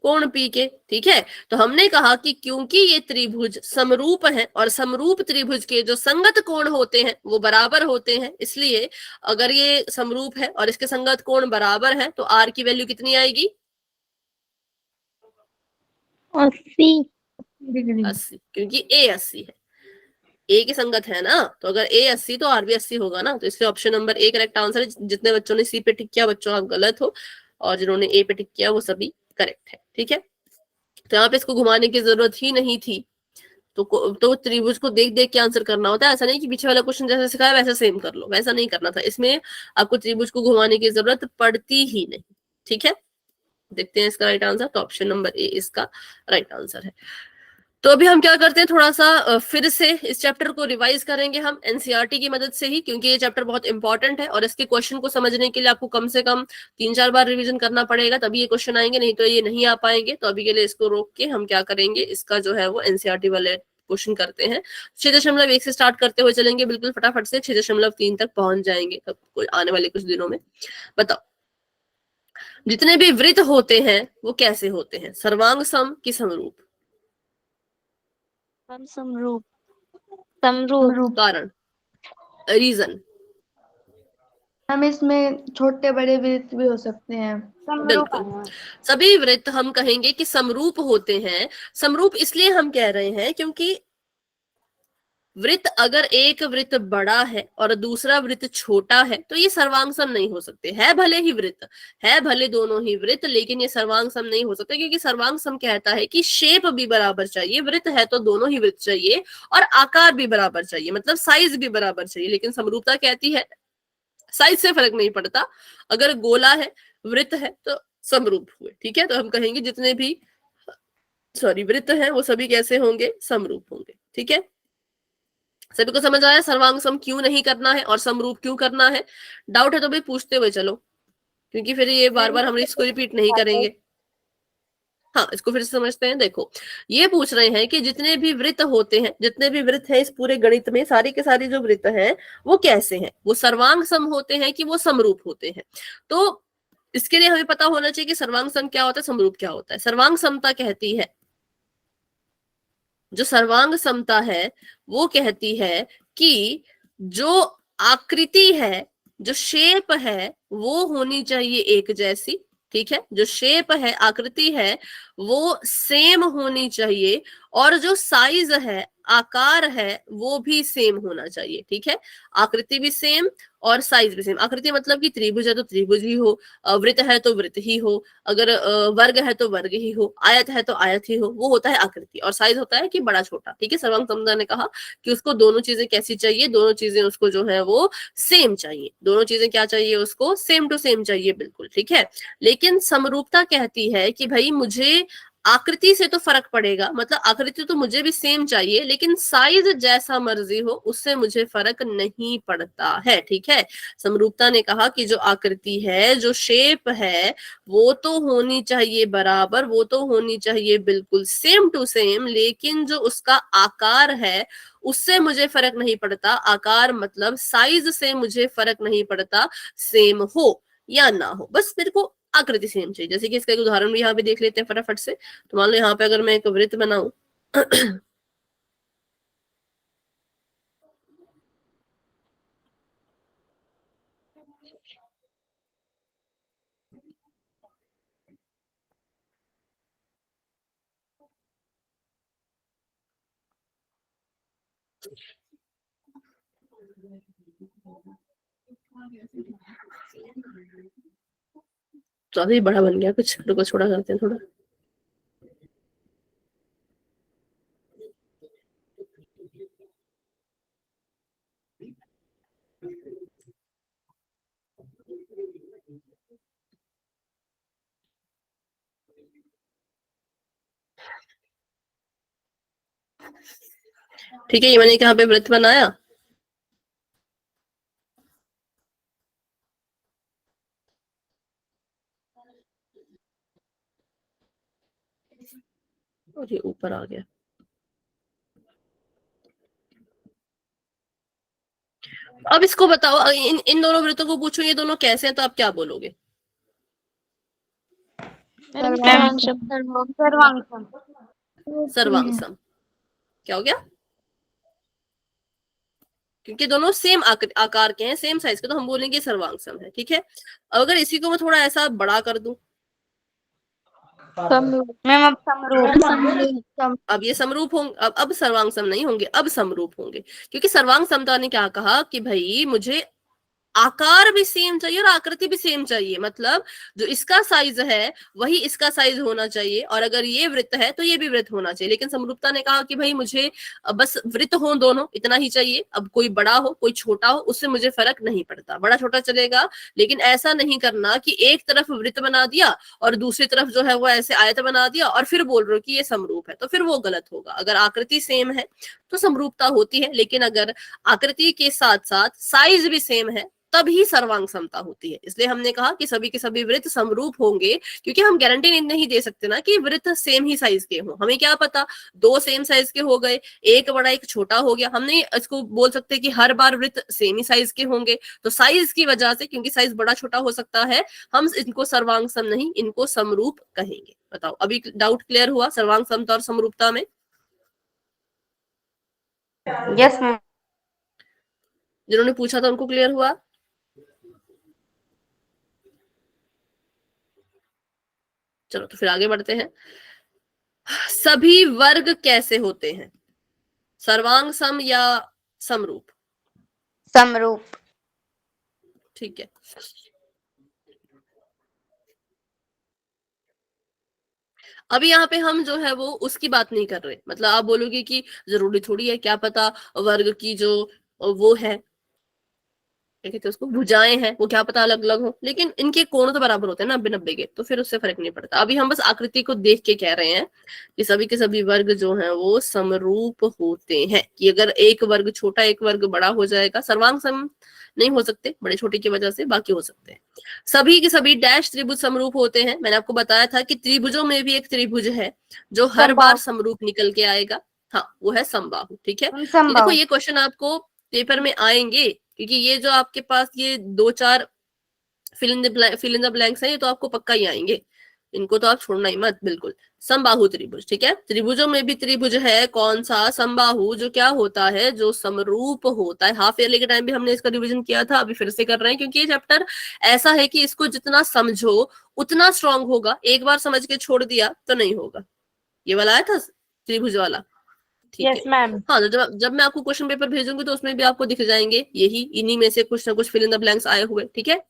कोण पी के, ठीक है। तो हमने कहा कि क्योंकि ये त्रिभुज समरूप है और समरूप त्रिभुज के जो संगत कोण होते हैं वो बराबर होते हैं, इसलिए अगर ये समरूप है और इसके संगत कोण बराबर है तो आर की वैल्यू कितनी आएगी, 80 80, क्योंकि ए 80 है, ए की संगत है ना। तो अगर ए 80 तो आर भी 80 होगा ना। तो इसलिए option number A correct answer है। जितने बच्चों ने सी पे टिक किया बच्चों आप गलत हो, और जिन्होंने ए पे टिक किया वो सभी करेक्ट है, ठीक है। तो यहाँ पे इसको घुमाने की जरूरत ही नहीं थी। तो त्रिभुज को देख देख के आंसर करना होता है, ऐसा नहीं कि पीछे वाला क्वेश्चन जैसा सिखाया वैसा सेम कर लो, वैसा नहीं करना था। इसमें आपको त्रिभुज को घुमाने की जरूरत पड़ती ही नहीं, ठीक है। देखते हैं इसका राइट आंसर, तो ऑप्शन नंबर ए इसका राइट आंसर है। तो अभी हम क्या करते हैं, थोड़ा सा फिर से इस चैप्टर को रिवाइज करेंगे हम एनसीईआरटी की मदद से ही, क्योंकि ये चैप्टर बहुत इंपॉर्टेंट है और इसके क्वेश्चन को समझने के लिए आपको कम से कम 3-4 बार रिवीजन करना पड़ेगा, तभी ये क्वेश्चन आएंगे, नहीं तो ये नहीं आ पाएंगे। तो अभी के लिए इसको रोक के हम क्या करेंगे, इसका जो है वो एनसीईआरटी वाले क्वेश्चन करते हैं। 6.1 से स्टार्ट करते हुए चलेंगे, बिल्कुल फटाफट से 6.3 तक पहुंच जाएंगे तब आने वाले कुछ दिनों में। बताओ, जितने भी वृत्त होते हैं वो कैसे होते हैं, सर्वांग सम की समरूप? समरूप। समरूप। कारण, रीजन? हम इसमें छोटे बड़े वृत्त भी हो सकते हैं। बिल्कुल, सभी वृत्त हम कहेंगे कि समरूप होते हैं। समरूप इसलिए हम कह रहे हैं क्योंकि वृत्त, अगर एक वृत्त बड़ा है और दूसरा वृत्त छोटा है तो ये सर्वांग सम नहीं हो सकते। है भले ही वृत्त, है भले दोनों ही वृत्त, लेकिन ये सर्वांग सम नहीं हो सकते, क्योंकि सर्वांग सम कहता है कि शेप भी बराबर चाहिए। वृत्त है तो दोनों ही वृत्त चाहिए और आकार भी बराबर चाहिए, मतलब साइज भी बराबर चाहिए। लेकिन समरूपता कहती है साइज से फर्क नहीं पड़ता, अगर गोला है वृत्त है तो समरूप हुए, ठीक है। तो हम कहेंगे जितने भी सॉरी वृत्त हैं वो सभी कैसे होंगे, समरूप होंगे। ठीक है, सभी को समझ आया सर्वांग सम क्यों नहीं करना है और समरूप क्यों करना है? डाउट है तो भाई पूछते हुए चलो, क्योंकि फिर ये बार बार हम इसको रिपीट नहीं करेंगे। हाँ, इसको फिर से समझते हैं। देखो, ये पूछ रहे हैं कि जितने भी वृत्त होते हैं, जितने भी वृत्त हैं इस पूरे गणित में, सारी के सारी जो वृत्त हैं वो कैसे हैं, वो सर्वांग सम होते हैं कि वो समरूप होते हैं। तो इसके लिए हमें पता होना चाहिए कि सर्वांग सम क्या होता है, समरूप क्या होता है। सर्वांग समता कहती है, जो सर्वांग समता है वो कहती है कि जो आकृति है, जो शेप है, वो होनी चाहिए एक जैसी। ठीक है, जो शेप है, आकृति है, वो सेम होनी चाहिए, और जो साइज है, आकार है, वो भी सेम होना चाहिए। ठीक है, आकृति भी सेम और साइज भी सेम। आकृति मतलब कि त्रिभुज है तो त्रिभुज ही हो, वृत्त है तो वृत्त ही हो, अगर वर्ग है तो वर्ग ही हो, आयत है तो आयत ही हो, वो होता है आकृति। और साइज होता है कि बड़ा छोटा। ठीक है, सर्वांग समता ने कहा कि उसको दोनों चीजें कैसी चाहिए, दोनों चीजें उसको जो है वो सेम चाहिए। दोनों चीजें क्या चाहिए उसको, सेम टू सेम चाहिए, बिल्कुल। ठीक है, लेकिन समरूपता कहती है कि भाई मुझे आकृति से तो फर्क पड़ेगा, मतलब आकृति तो मुझे भी सेम चाहिए, लेकिन साइज जैसा मर्जी हो उससे मुझे फर्क नहीं पड़ता है। ठीक है, समरूपता ने कहा कि जो आकृति है, जो शेप है, वो तो होनी चाहिए बराबर, वो तो होनी चाहिए बिल्कुल सेम टू सेम, लेकिन जो उसका आकार है उससे मुझे फर्क नहीं पड़ता। आकार मतलब साइज से मुझे फर्क नहीं पड़ता, सेम हो या ना हो, बस मेरे को आकृति सेम चाहिए। जैसे कि इसका एक उदाहरण भी यहाँ पे देख लेते हैं फटाफट से। तो मान लो यहाँ पे अगर मैं एक वृत्त बनाऊं तो अभी बड़ा बन गया कुछ, रुको छोटा करते हैं थोड़ा। ठीक है, ये मैंने यहाँ पे वृत्त बनाया। और ये ऊपर आ गया। अब इसको बताओ, इन दोनों वृत्तों को पूछो ये दोनों कैसे हैं, तो आप क्या बोलोगे? सर्वांग सम। सर्वांग सम। क्या हो गया? क्योंकि दोनों सेम आकार के हैं, सेम साइज के, तो हम बोलेंगे सर्वांग सम है। ठीक है, अगर इसी को मैं थोड़ा ऐसा बड़ा कर दूं, मैम अब समरूप। अब ये समरूप होंगे। अब सर्वांग सम नहीं होंगे, अब समरूप होंगे। क्योंकि सर्वांग समता ने क्या कहा कि भाई मुझे आकार भी सेम चाहिए और आकृति भी सेम चाहिए, मतलब जो इसका साइज है वही इसका साइज होना चाहिए, और अगर ये वृत्त है तो ये भी वृत्त होना चाहिए। लेकिन समरूपता ने कहा कि भाई मुझे बस वृत्त हो दोनों, इतना ही चाहिए। अब कोई बड़ा हो कोई छोटा हो उससे मुझे फर्क नहीं पड़ता, बड़ा छोटा चलेगा, लेकिन ऐसा नहीं करना कि एक तरफ वृत्त बना दिया और दूसरी तरफ जो है वो ऐसे आयत बना दिया और फिर बोल रहे हो कि ये समरूप है, तो फिर वो गलत होगा। अगर आकृति सेम है तो समरूपता होती है, लेकिन अगर आकृति के साथ साथ साइज भी सेम है तभी सर्वांग समता होती है। इसलिए हमने कहा कि सभी के सभी वृत्त समरूप होंगे, क्योंकि हम गारंटी नहीं दे सकते ना कि वृत्त सेम ही साइज के हो। हमें क्या पता, दो सेम साइज के हो गए, एक बड़ा एक छोटा हो गया, हमने इसको बोल सकते कि हर बार वृत्त सेम ही साइज के होंगे। तो साइज की वजह से, क्योंकि साइज बड़ा छोटा हो सकता है, हम इनको सर्वांग सम नहीं, इनको समरूप कहेंगे। बताओ, अभी डाउट क्लियर हुआ सर्वांग समता और समरूपता में? Yes ma'am. जिन्होंने पूछा था उनको क्लियर हुआ? चलो तो फिर आगे बढ़ते हैं। सभी वर्ग कैसे होते हैं, सर्वांग सम या समरूप? समरूप। ठीक है, अभी यहाँ पे हम जो है वो उसकी बात नहीं कर रहे। मतलब आप बोलोगे कि जरूरी थोड़ी है, क्या पता वर्ग की जो वो है क्या कहते हैं उसको, भुजाएं हैं, वो क्या पता अलग अलग हो, लेकिन इनके कोण तो बराबर होते हैं ना 90 के, तो फिर उससे फर्क नहीं पड़ता। अभी हम बस आकृति को देख के कह रहे हैं कि सभी के सभी वर्ग जो हैं वो समरूप होते हैं, कि अगर एक वर्ग छोटा एक वर्ग बड़ा हो जाएगा, सर्वांग सम नहीं हो सकते बड़े छोटे की वजह से, बाकी हो सकते हैं। सभी के सभी डैश त्रिभुज समरूप होते हैं। मैंने आपको बताया था कि त्रिभुजों में भी एक त्रिभुज है जो हर बार समरूप निकल के आएगा, हाँ वो है समबाहु। ठीक है, ये देखो ये क्वेश्चन आपको पेपर में आएंगे, क्योंकि ये जो आपके पास ये 2-4 फिल इन द ब्लैंक्स है, ये तो आपको पक्का ही आएंगे, इनको तो आप छोड़ना ही मत बिल्कुल। समबाहु त्रिभुज, ठीक है, त्रिभुजों में भी त्रिभुज है, कौन सा, समबाहु, जो क्या होता है, जो समरूप होता है। हाफ ईयरली के टाइम भी हमने इसका रिवीजन किया था, अभी फिर से कर रहे हैं, क्योंकि ये चैप्टर ऐसा है कि इसको जितना समझो उतना स्ट्रांग होगा, एक बार समझ के छोड़ दिया तो नहीं होगा। ये वाला आया था त्रिभुज वाला, ठीक यस है। मैम। हाँ, तो जब मैं आपको क्वेश्चन पेपर भेजूंगी तो उसमें भी आपको दिख जाएंगे यही, इन्हीं में से कुछ ना कुछ फिल इन द ब्लैंक्स आए हुए, ठीक है।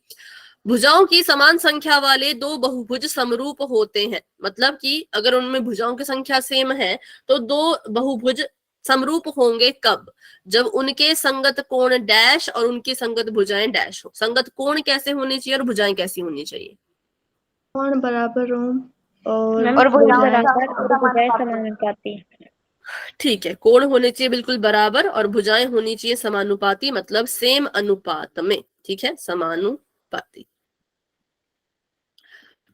भुजाओं की समान संख्या वाले दो बहुभुज समरूप होते हैं, मतलब कि अगर उनमें भुजाओं की संख्या सेम है तो दो बहुभुज समरूप होंगे कब, जब उनके संगत कोण डैश और उनकी संगत भुजाएं डैश हो। संगत कोण कैसे होनी चाहिए और भुजाएं कैसी होनी चाहिए? कोण बराबर हो और भुजाएं समानुपाती। ठीक है, कोण होने चाहिए बिल्कुल बराबर और भुजाएं होनी चाहिए समानुपाती, मतलब सेम अनुपात में, ठीक है, समानुपाती।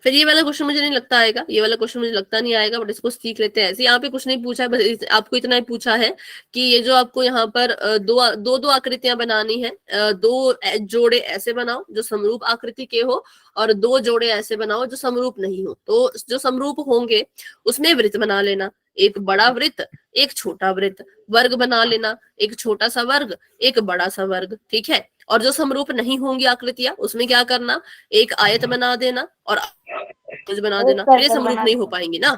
फिर ये वाला क्वेश्चन मुझे नहीं लगता आएगा, ये वाला क्वेश्चन मुझे लगता नहीं आएगा, बट इसको सीख लेते हैं ऐसे। यहाँ पे कुछ नहीं पूछा है, बस आपको इतना ही पूछा है कि ये जो आपको यहाँ पर दो आकृतियां बनानी है, दो जोड़े ऐसे बनाओ जो समरूप आकृति के हो और दो जोड़े ऐसे बनाओ जो समरूप नहीं हो। तो जो समरूप होंगे उसमें वृत्त बना लेना, एक बड़ा वृत्त एक छोटा वृत्त, वर्ग बना लेना, एक छोटा सा वर्ग एक बड़ा सा वर्ग, ठीक है। और जो समरूप नहीं होंगी आकृतियां उसमें क्या करना, एक आयत बना देना और कुछ बना देना, फिर ये समरूप नहीं हो पाएंगी ना,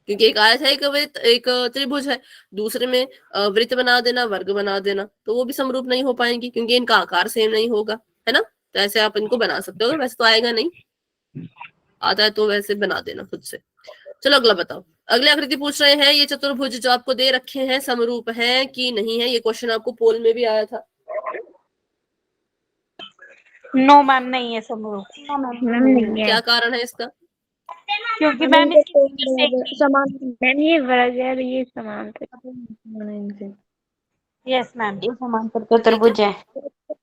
क्योंकि एक आयत है, एक वृत्त, एक त्रिभुज है, दूसरे में वृत्त बना देना, वर्ग बना देना, तो वो भी समरूप नहीं हो पाएंगी क्योंकि इनका आकार सेम नहीं होगा, है ना। तो ऐसे आप इनको बना सकते हो, वैसे तो आएगा नहीं, आता है तो वैसे बना देना खुद से। चलो अगला बताओ। अगले आकृति पूछ रहे हैं, ये चतुर्भुज जो आपको दे रखे हैं समरूप है कि नहीं है। ये क्वेश्चन आपको पोल में भी आया था। नो मैम, नहीं है समरूप। क्या कारण है इसका? क्योंकि मैम समान मैम ये वर्ग है और ये समान है। इनसे यस मैम, ये समांतर चतुर्भुज है।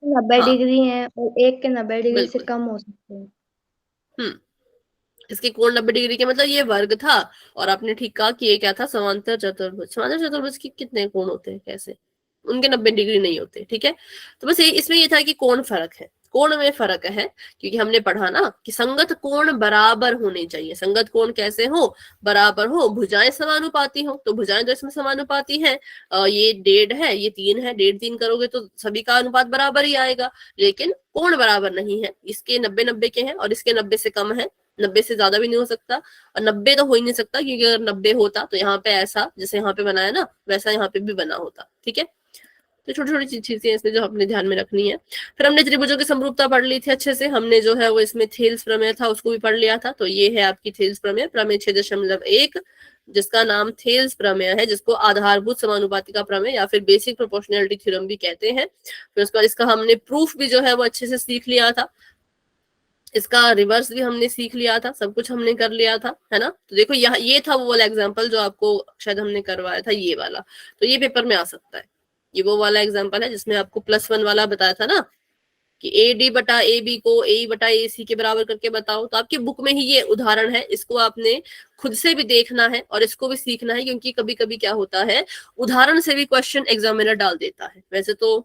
90 हाँ। डिग्री है और एक के 90 डिग्री से बिल्कुल। कम हो सकते हैं। इसके कोण 90 डिग्री के, मतलब ये वर्ग था, और आपने ठीक कहा कि ये क्या था, समांतर चतुर्भुज। समांतर चतुर्भुज के कितने कोण होते हैं, कैसे, उनके 90 डिग्री नहीं होते, ठीक है। तो बस इसमें ये था कि कोण फर्क है, कोण में फर्क है, क्योंकि हमने पढ़ा ना कि संगत कोण बराबर होने चाहिए। संगत कोण कैसे हो, बराबर हो, भुजाएं समानुपाती हो, तो भुजाएं तो इसमें समानुपाती हैं। ये 1.5 है, ये 3 है, 1.5-3 करोगे तो सभी का अनुपात बराबर ही आएगा, लेकिन कोण बराबर नहीं है। इसके 90-90 के हैं और इसके 90 से कम है, 90 से ज्यादा भी नहीं हो सकता, और 90 तो हो ही नहीं सकता, क्योंकि अगर 90 होता तो यहाँ पे ऐसा जैसे यहाँ पे बनाया ना वैसा यहाँ पे भी बना होता, ठीक है। तो छोटी छोटी चीजें इसमें जो अपने ध्यान में रखनी है। फिर हमने त्रिभुजों की समरूपता पढ़ ली थी अच्छे से, हमने जो है वो इसमें थेल्स प्रमेय था उसको भी पढ़ लिया था। तो ये है आपकी थेल्स प्रमेय, प्रमेय 6.1, जिसका नाम थेल्स प्रमेय है, जिसको आधारभूत समानुपातिका प्रमेय या फिर बेसिक प्रोपोर्शनैलिटी थ्योरम भी कहते हैं। फिर उसके बाद इसका हमने प्रूफ भी जो है वो अच्छे से सीख लिया था, इसका रिवर्स भी हमने सीख लिया था, सब कुछ हमने कर लिया था, है ना। तो देखो यहाँ ये था वो वाला एग्जाम्पल जो आपको शायद हमने करवाया था, ये वाला, तो ये पेपर में आ सकता है। ये वो वाला एग्जाम्पल है जिसमें आपको +1 वाला बताया था ना कि AD बटा AB को AE बटा AC के बराबर करके बताओ। तो आपकी बुक में ही ये उदाहरण है, इसको आपने खुद से भी देखना है और इसको भी सीखना है, क्योंकि कभी कभी क्या होता है उदाहरण से भी क्वेश्चन एग्जामिनर डाल देता है। वैसे तो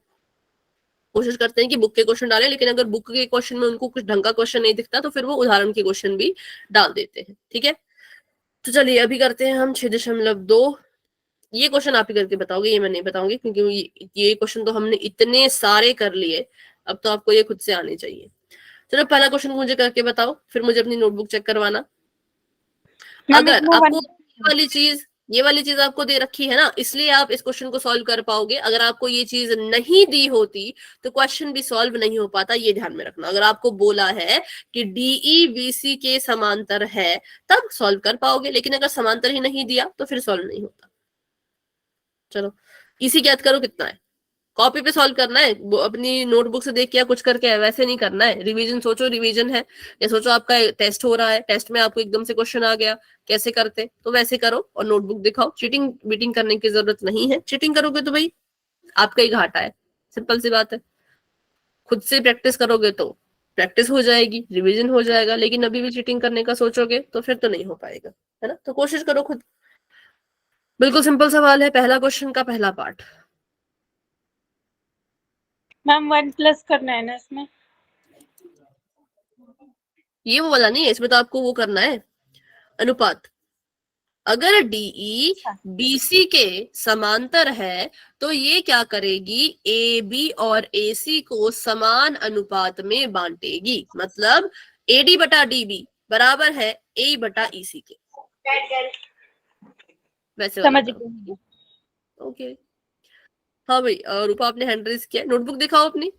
कोशिश करते हैं कि बुक के क्वेश्चन डालें, लेकिन अगर बुक के क्वेश्चन में उनको कुछ ढंग का क्वेश्चन नहीं दिखता तो फिर वो उदाहरण के क्वेश्चन भी डाल देते हैं, ठीक है। तो चलिए अभी करते हैं हम 6.2। ये क्वेश्चन आप ही करके बताओगे, ये मैं नहीं बताऊंगी, क्योंकि ये क्वेश्चन तो हमने इतने सारे कर लिए, अब तो आपको ये खुद से आने चाहिए। चलो पहला क्वेश्चन मुझे करके बताओ, फिर मुझे अपनी नोटबुक चेक करवाना। अगर आपको ये वाली चीज आपको दे रखी है ना, इसलिए आप इस क्वेश्चन को सॉल्व कर पाओगे। अगर आपको ये चीज नहीं दी होती तो क्वेश्चन भी सॉल्व नहीं हो पाता, ये ध्यान में रखना। अगर आपको बोला है कि DE BC के समांतर है तब सॉल्व कर पाओगे, लेकिन अगर समांतर ही नहीं दिया तो फिर सॉल्व नहीं होता। चलो इसी ज्ञात करो कितना है। कॉपी पे सॉल्व करना है, अपनी नोटबुक से देख के या कुछ करके वैसे नहीं करना है। रिवीजन सोचो रिवीजन है, या सोचो आपका टेस्ट हो रहा है, टेस्ट में आपको एकदम से क्वेश्चन आ गया कैसे करते, तो वैसे करो और नोटबुक दिखाओ। चीटिंग बीटिंग करने की जरूरत नहीं है, चीटिंग करोगे तो भाई आपका ही घाटा है, सिंपल सी बात है। खुद से प्रैक्टिस करोगे तो प्रैक्टिस हो जाएगी, रिवीजन हो जाएगा, लेकिन अभी भी चीटिंग करने का सोचोगे तो फिर तो नहीं हो पाएगा, है ना। तो कोशिश करो खुद। बिल्कुल सिंपल सवाल है, पहला क्वेश्चन का पहला पार्ट। मैम 1+ करना है ना इसमें? ये वो वाला नहीं है, इसमें तो आपको वो करना है अनुपात। अगर डीई बीसी के समांतर है तो ये क्या करेगी, ए बी और ए सी को समान अनुपात में बांटेगी। मतलब एडी बटा डीबी बराबर है ए बटा ईसी के, वैसे वाला समझ काम। गई। ओके हाँ भाई, रूपा आपने हैंड रेज किया, नोटबुक दिखाओ अपनी,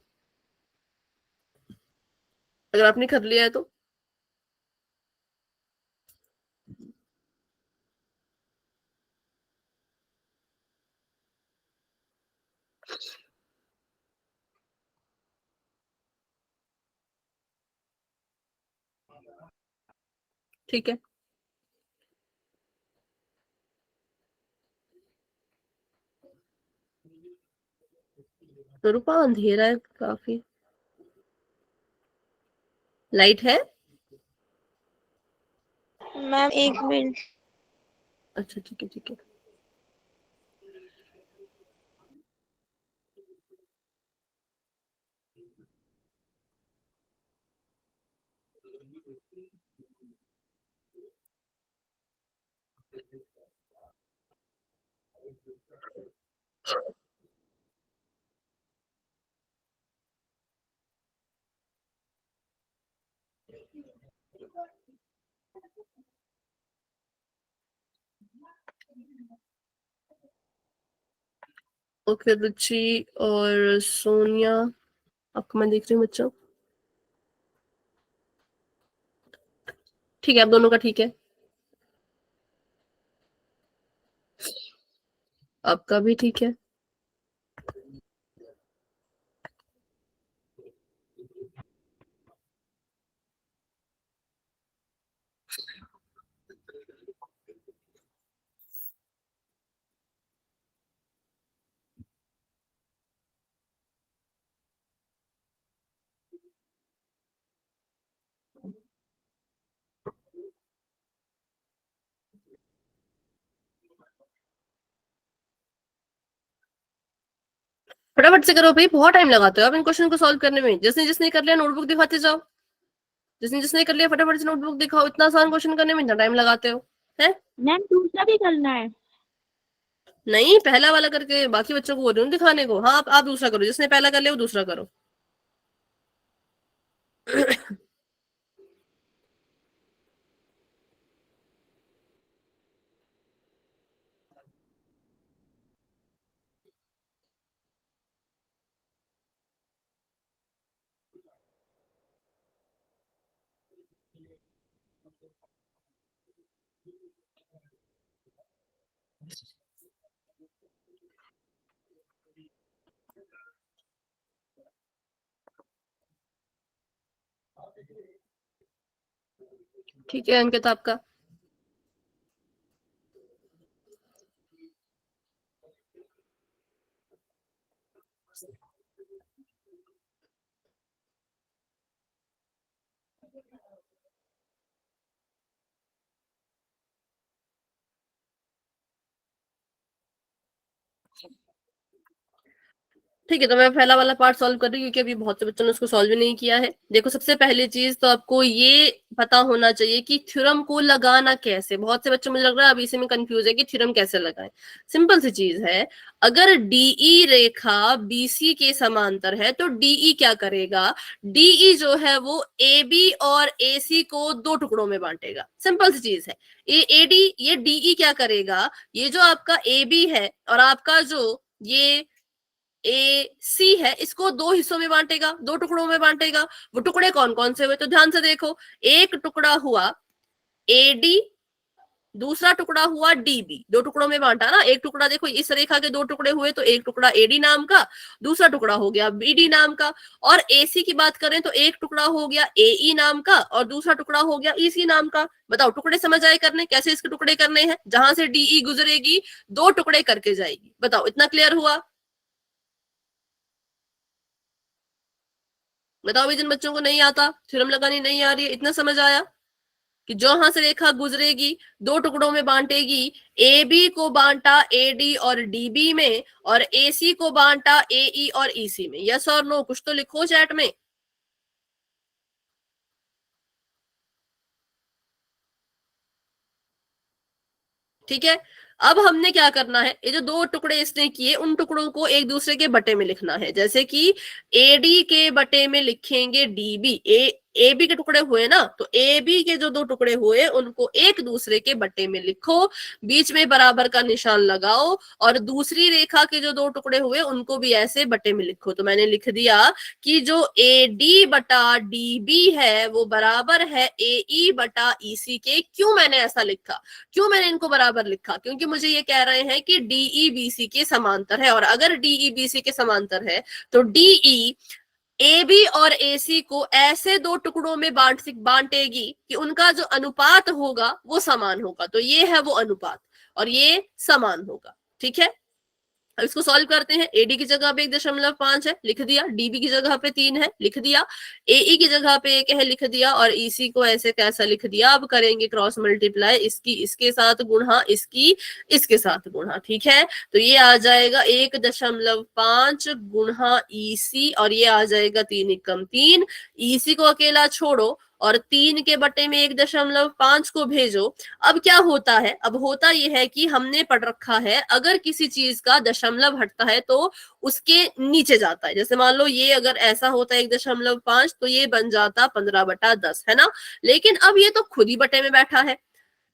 अगर आपने कर लिया है तो। ठीक है, तो रूपा अंधेरा है काफी, लाइट है? Ma'am 1 minute. अच्छा ठीक है ठीक है। ओके रुचि और सोनिया, आपको मैं देख रही हूँ बच्चों। ठीक है, आप दोनों का ठीक है, आपका भी ठीक है। फटाफट से करो भाई, बहुत टाइम लगाते हो आप इन क्वेश्चन को सॉल्व करने में। जिसने जिसने कर लिया नोटबुक दिखाते जाओ, जिसने जिसने कर लिया फटाफट से नोटबुक दिखाओ। इतना आसान क्वेश्चन करने में इतना टाइम लगाते हो है? मैम दूसरा भी करना है? नहीं, पहला वाला करके बाकी बच्चों को बोल रही हूँ दिखाने को। हाँ आप दूसरा करो, जिसने पहला कर लिया वो दूसरा करो। ठीक है अंकित आपका। ठीक है, तो मैं पहला वाला पार्ट सॉल्व कर रही हूँ क्योंकि अभी बहुत से बच्चों ने उसको सॉल्व भी नहीं किया है। देखो सबसे पहली चीज तो आपको ये पता होना चाहिए कि थ्योरम को लगाना कैसे। बहुत से बच्चों, मुझे लग रहा है अभी इसी में कंफ्यूज है कि थ्योरम कैसे लगाएं। सिंपल सी चीज है, अगर डीई रेखा बीसी के समांतर है तो डीई क्या करेगा, डीई जो है वो ए बी और ए सी को दो टुकड़ों में बांटेगा। सिंपल सी चीज है। ये डीई क्या करेगा, ये जो आपका ए बी है और आपका जो ये ए सी है, इसको दो हिस्सों में बांटेगा, दो टुकड़ों में बांटेगा। वो टुकड़े कौन कौन से हुए, तो ध्यान से देखो। एक टुकड़ा हुआ ए डी दूसरा टुकड़ा हुआ डीबी, दो टुकड़ों में बांटा ना, एक टुकड़ा देखो इस रेखा के दो टुकड़े हुए तो एक टुकड़ा एडी नाम का, दूसरा टुकड़ा हो गया बीडी नाम का। और एसी की बात करें तो एक टुकड़ा हो गया एई नाम का और दूसरा टुकड़ा हो गया ईसी नाम का। बताओ टुकड़े समझ आए करने, कैसे इसके टुकड़े करने हैं, जहां से डीई गुजरेगी दो टुकड़े करके जाएगी। बताओ इतना क्लियर हुआ? बताओ भी जिन बच्चों को नहीं आता, थ्योरम लगानी नहीं आ रही है, इतना समझ आया कि जहां से रेखा गुजरेगी दो टुकड़ों में बांटेगी, ए बी को बांटा ए डी और डीबी में और ए सी को बांटा एई और ईसी में। यस और नो कुछ तो लिखो चैट में। ठीक है, अब हमने क्या करना है, ये जो दो टुकड़े इसने किए उन टुकड़ों को एक दूसरे के बटे में लिखना है। जैसे कि एडी के बटे में लिखेंगे डीबी, ए बी के टुकड़े हुए ना, तो ए बी के जो दो टुकड़े हुए उनको एक दूसरे के बटे में लिखो, बीच में बराबर का निशान लगाओ और दूसरी रेखा के जो दो टुकड़े हुए उनको भी ऐसे बटे में लिखो। तो मैंने लिख दिया कि जो ए डी बटा डी बी है वो बराबर है ए ई बटा ई सी के। क्यों मैंने ऐसा लिखा, क्यों मैंने इनको बराबर लिखा? क्योंकि मुझे ये कह रहे हैं कि डीई बीसी के समांतर है, और अगर डीई बीसी के समांतर है तो डीई ए बी और ए सी को ऐसे दो टुकड़ों में बांटेगी कि उनका जो अनुपात होगा वो समान होगा। तो ये है वो अनुपात और ये समान होगा। ठीक है, अब इसको सॉल्व करते हैं। एडी की जगह पे 1.5 है, लिख दिया। डीबी की जगह पे 3 है, लिख दिया। एई की जगह पे 1 है, लिख दिया। और ईसी को ऐसे कैसा लिख दिया। अब करेंगे क्रॉस मल्टीप्लाई, इसकी इसके साथ गुणा, इसकी इसके साथ गुणा। ठीक है, तो ये आ जाएगा 1.5 गुणा ईसी और ये आ जाएगा 3 एकम 3। ईसी को अकेला छोड़ो और 3 के बटे में 1.5 को भेजो। अब क्या होता है, अब होता यह है कि हमने पढ़ रखा है अगर किसी चीज का दशमलव हटता है तो उसके नीचे जाता है। जैसे मान लो ये अगर ऐसा होता है 1.5 तो ये बन जाता 15/10, है ना। लेकिन अब ये तो खुद ही बटे में बैठा है,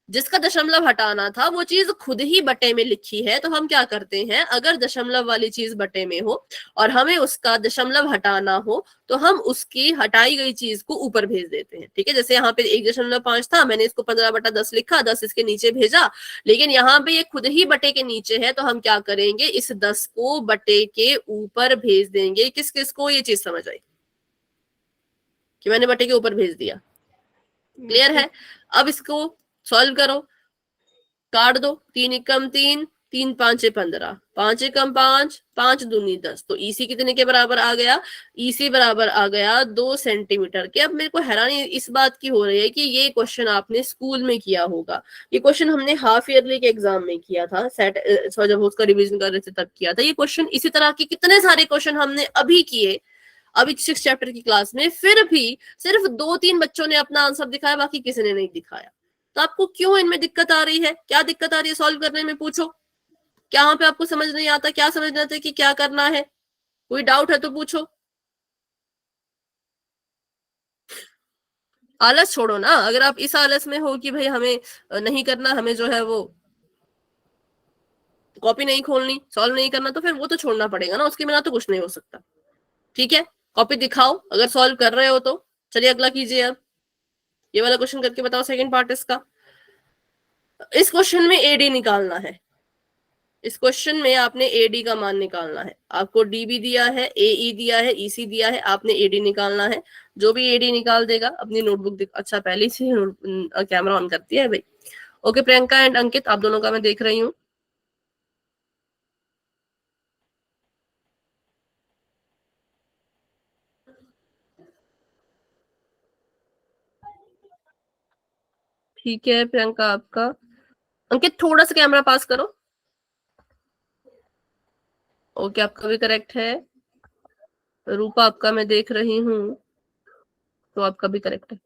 जिसका दशमलव हटाना था वो चीज खुद ही बटे में लिखी है। तो हम क्या करते हैं, अगर दशमलव वाली चीज बटे में हो और हमें उसका दशमलव हटाना हो तो हम उसकी हटाई गई चीज को ऊपर भेज देते हैं। ठीक है, जैसे यहाँ पे 1.5 था, मैंने इसको 15/10 लिखा, 10 इसके नीचे भेजा, लेकिन यहाँ पे ये खुद ही बटे के नीचे है। तो हम क्या करेंगे, इस 10 को बटे के ऊपर भेज देंगे। किस किस को ये चीज समझ आई कि मैंने बटे के ऊपर भेज दिया? क्लियर है? अब इसको सॉल्व करो, काट दो। 3 एकम 3, 3 5 15, 5 एकम 5, 5 दूनी 10। तो ईसी कितने के बराबर आ गया? ईसी बराबर आ गया 2 सेंटीमीटर के। अब मेरे को हैरानी इस बात की हो रही है कि ये क्वेश्चन आपने स्कूल में किया होगा, ये क्वेश्चन हमने हाफ ईयरली के एग्जाम में किया था, सेट जब उसका रिवीजन कर रहे थे तब किया था ये क्वेश्चन। इसी तरह के कितने सारे क्वेश्चन हमने अभी किए, अभी 6 चैप्टर की क्लास में, फिर भी सिर्फ 2-3 बच्चों ने अपना आंसर दिखाया, बाकी किसी ने नहीं दिखाया। तो आपको क्यों इनमें दिक्कत आ रही है, क्या दिक्कत आ रही है सॉल्व करने में? पूछो, क्या वहां पे आपको समझ नहीं आता, क्या समझ नहीं आता कि क्या करना है? कोई डाउट है तो पूछो। आलस छोड़ो ना, अगर आप इस आलस में हो कि भाई हमें नहीं करना, हमें जो है वो कॉपी नहीं खोलनी, सॉल्व नहीं करना, तो फिर वो तो छोड़ना पड़ेगा ना, उसके बिना तो कुछ नहीं हो सकता। ठीक है, कॉपी दिखाओ अगर सॉल्व कर रहे हो तो। चलिए अगला कीजिए। अब ये वाला क्वेश्चन करके बताओ, सेकंड पार्ट इसका। इस क्वेश्चन में एडी निकालना है। इस क्वेश्चन में आपने एडी का मान निकालना है। आपको डीबी दिया है, एई दिया है, ईसी दिया है, आपने एडी निकालना है। जो भी एडी निकाल देगा अपनी नोटबुक अच्छा पहले से कैमरा ऑन करती है भाई। ओके प्रियंका एंड अंकित, आप दोनों का मैं देख रही हूँ। ठीक है प्रियंका आपका। अंकित थोड़ा सा कैमरा पास करो। ओके आपका भी करेक्ट है। रूपा आपका मैं देख रही हूँ, तो आपका भी करेक्ट है।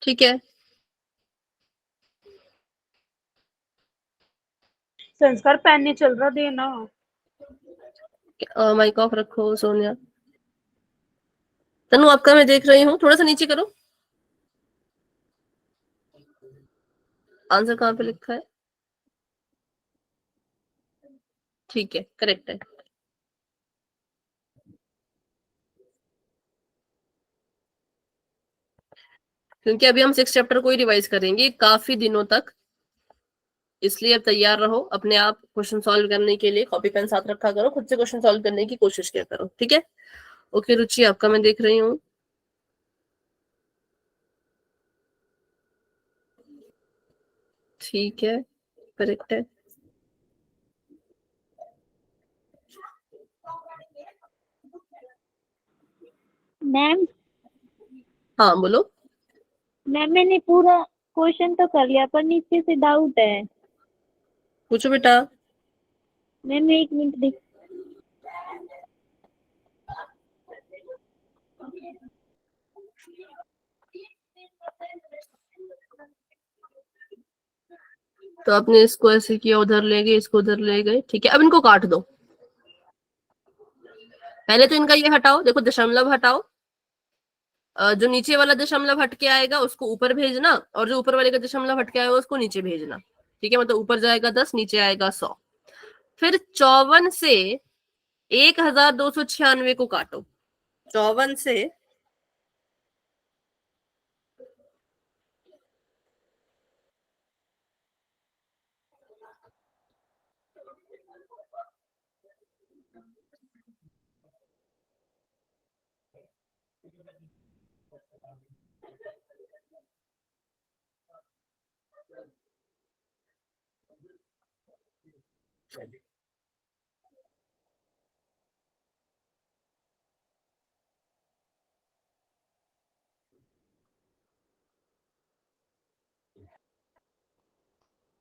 ठीक है, संस्कार पेन नहीं चल रहा, देना। माइक ऑफ रखो सोनिया। तनु आपका मैं देख रही हूँ, थोड़ा सा नीचे करो। आंसर कहाँ पे लिखा है? ठीक है, करेक्ट है। क्योंकि अभी हम 6 चैप्टर को ही रिवाइज करेंगे काफी दिनों तक, इसलिए अब तैयार रहो अपने आप क्वेश्चन सॉल्व करने के लिए। कॉपी पेन साथ रखा करो, खुद से क्वेश्चन सॉल्व करने की कोशिश किया करो, ठीक है। ओके रुचि, आपका मैं देख रही हूँ। ठीक है, करेक्ट है। मैम हाँ बोलो। मैम मैंने पूरा क्वेश्चन तो कर लिया पर नीचे से डाउट है। पूछो बेटा। मैम 1 मिनट देख। तो आपने इसको ऐसे किया, उधर ले गए, इसको उधर ले गए, ठीक है। अब इनको काट दो। पहले तो इनका ये हटाओ, देखो दशमलव हटाओ। जो नीचे वाला दशमलव हट के आएगा उसको ऊपर भेजना, और जो ऊपर वाले का दशमलव हट के आएगा उसको नीचे भेजना, ठीक है। मतलब ऊपर जाएगा 10, नीचे आएगा 100। फिर 54 से 1296 को काटो। 54 से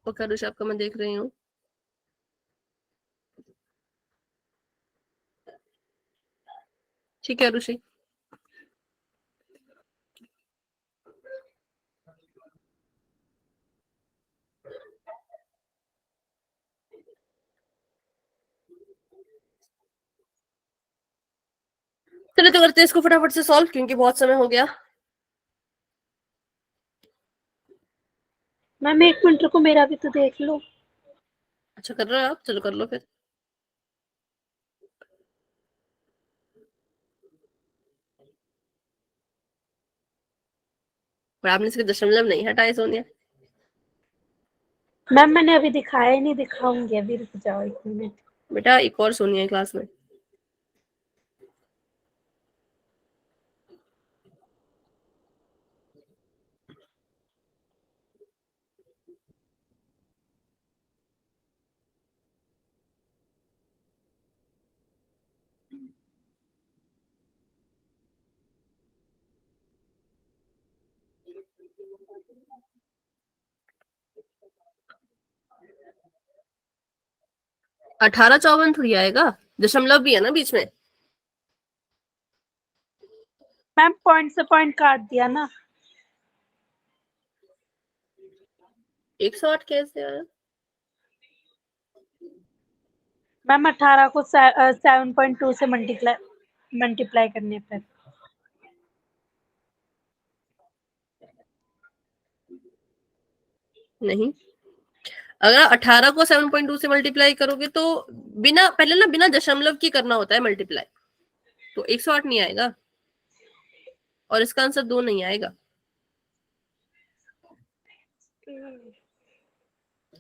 रुचि आपका मैं देख रही हूँ। ठीक है रुचि। चलिए तो करते हैं इसको फटाफट से सॉल्व, क्योंकि बहुत समय हो गया। मैम 1 मिनट रुको, मेरा भी तो देख लो। अच्छा कर रहे हो आप, चलो कर लो फिर। पर आपने इसके दशमलव नहीं हटाए सोनिया। मैम मैंने अभी दिखाया ही नहीं, दिखाऊंगी अभी, रुक जाओ 1 मिनट। बेटा एक और सोनिया है क्लास में। अठारह 54 थोड़ी आएगा, दशमलव भी है ना बीच में। मैम पॉइंट से पॉइंट काट दिया ना। 108 कैसे आया? मैम 18 को 7.2 से मल्टीप्लाई करने पर। नहीं, अगर 18 को 7.2 से मल्टीप्लाई करोगे तो बिना पहले ना बिना दशमलव की करना होता है मल्टीप्लाई, तो 108 नहीं आएगा, और इसका आंसर 2 नहीं आएगा।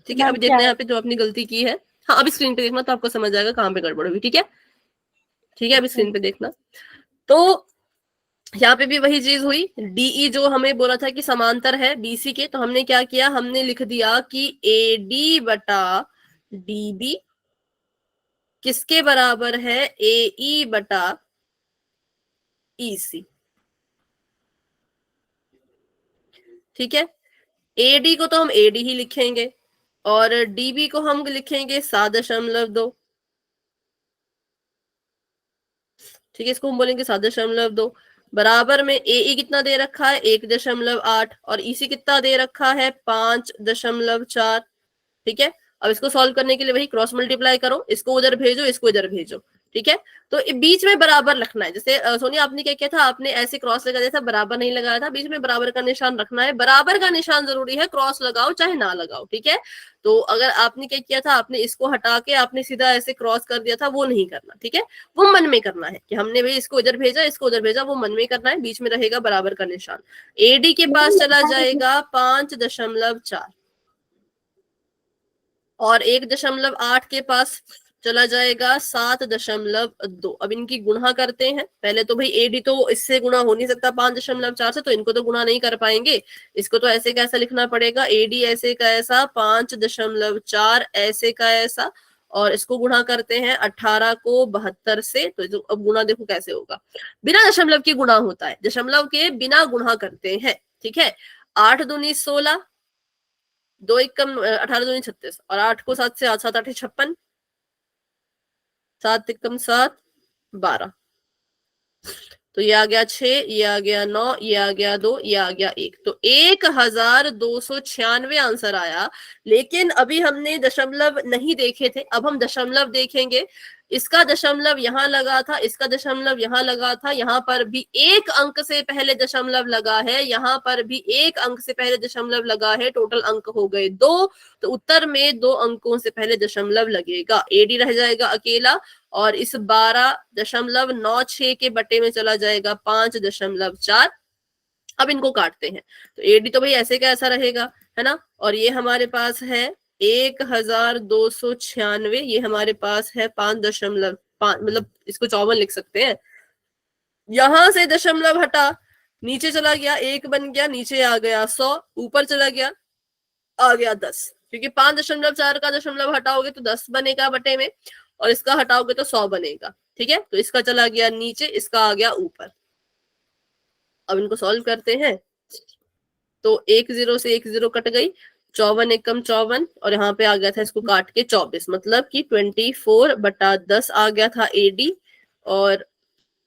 ठीक है, मैम अभी क्या देखना है है? यहाँ पे जो आपने गलती की है। हाँ अभी स्क्रीन पे देखना तो आपको समझ आएगा कहाँ पे गड़बड़ हुई, ठीक है। ठीक है, अभी स्क्रीन पे देखना। तो यहाँ पे भी वही चीज हुई। डीई जो हमें बोला था कि समांतर है बीसी के, तो हमने क्या किया, हमने लिख दिया कि एडी बटा डीबी किसके बराबर है, एई बटा ईसी। ठीक है, एडी को तो हम एडी ही लिखेंगे, और डीबी को हम लिखेंगे 7.2। ठीक है, इसको हम बोलेंगे 7.2। बराबर में एई कितना दे रखा है, 1.8, और ईसी कितना दे रखा है, 5.4। ठीक है, अब इसको सॉल्व करने के लिए वही क्रॉस मल्टीप्लाई करो, इसको उधर भेजो, इसको इधर भेजो, ठीक है। तो बीच में बराबर रखना है। जैसे सोनिया आपने क्या किया था, आपने ऐसे क्रॉस लगा दिया था, बराबर नहीं लगाया था, बीच में बराबर का निशान रखना है। बराबर का निशान जरूरी है, क्रॉस लगाओ चाहे ना लगाओ, ठीक है। तो अगर आपने क्या किया था, आपने इसको हटा के आपने सीधा ऐसे क्रॉस कर दिया था, वो नहीं करना, ठीक है। वो मन में करना है कि हमने भाई इसको इधर भेजा, इसको उधर भेजा, वो मन में करना है। बीच में रहेगा बराबर का निशान। एडी के पास चला जाएगा 5.4 और 1.8 के पास चला जाएगा 7.2। अब इनकी गुणा करते हैं। पहले तो भाई एडी तो इससे गुणा हो नहीं सकता 5.4 से, तो इनको तो गुणा नहीं कर पाएंगे। इसको तो ऐसे कैसा लिखना पड़ेगा, एडी ऐसे का ऐसा, 5.4 ऐसे का ऐसा, और इसको गुणा करते हैं 18 को 72 से। तो अब गुणा देखो कैसे होगा, बिना दशमलव के गुणा होता है, दशमलव के बिना गुणा करते हैं, ठीक है। 8 दूनी 16, 2 एकम 18 दूनी 36, और 8 को 7 से 7 8 56, 7 एकम 7 12, तो ये आ गया 6, ये आ गया 9, ये आ गया 2, ये आ गया 1, तो 1296 आंसर आया। लेकिन अभी हमने दशमलव नहीं देखे थे, अब हम दशमलव देखेंगे। इसका दशमलव यहाँ लगा था, इसका दशमलव यहाँ लगा था, यहाँ पर भी एक अंक से पहले दशमलव लगा है, यहाँ पर भी एक अंक से पहले दशमलव लगा है, टोटल अंक हो गए 2। तो उत्तर में 2 अंकों से पहले दशमलव लगेगा, एडी रह जाएगा अकेला, और इस 12.96 के बटे में चला जाएगा 5.4। अब इनको काटते हैं, तो एडी तो भाई ऐसे का ऐसा रहेगा, है ना। और ये हमारे पास है 1296, ये हमारे पास है 5.5, मतलब इसको 54 लिख सकते हैं। यहां से दशमलव हटा, नीचे चला गया, 1 बन गया, नीचे आ गया 100, ऊपर चला गया, आ गया 10, क्योंकि 5.4 का दशमलव हटाओगे तो 10 बनेगा बटे में, और इसका हटाओगे तो 100 बनेगा, ठीक है। तो इसका चला गया नीचे, इसका आ गया ऊपर। अब इनको सॉल्व करते हैं, तो 1 0 से 1 0 कट गई, 54 एकम 54, और यहाँ पे आ गया था इसको काट के 24, मतलब कि 24/10 आ गया था एडी। और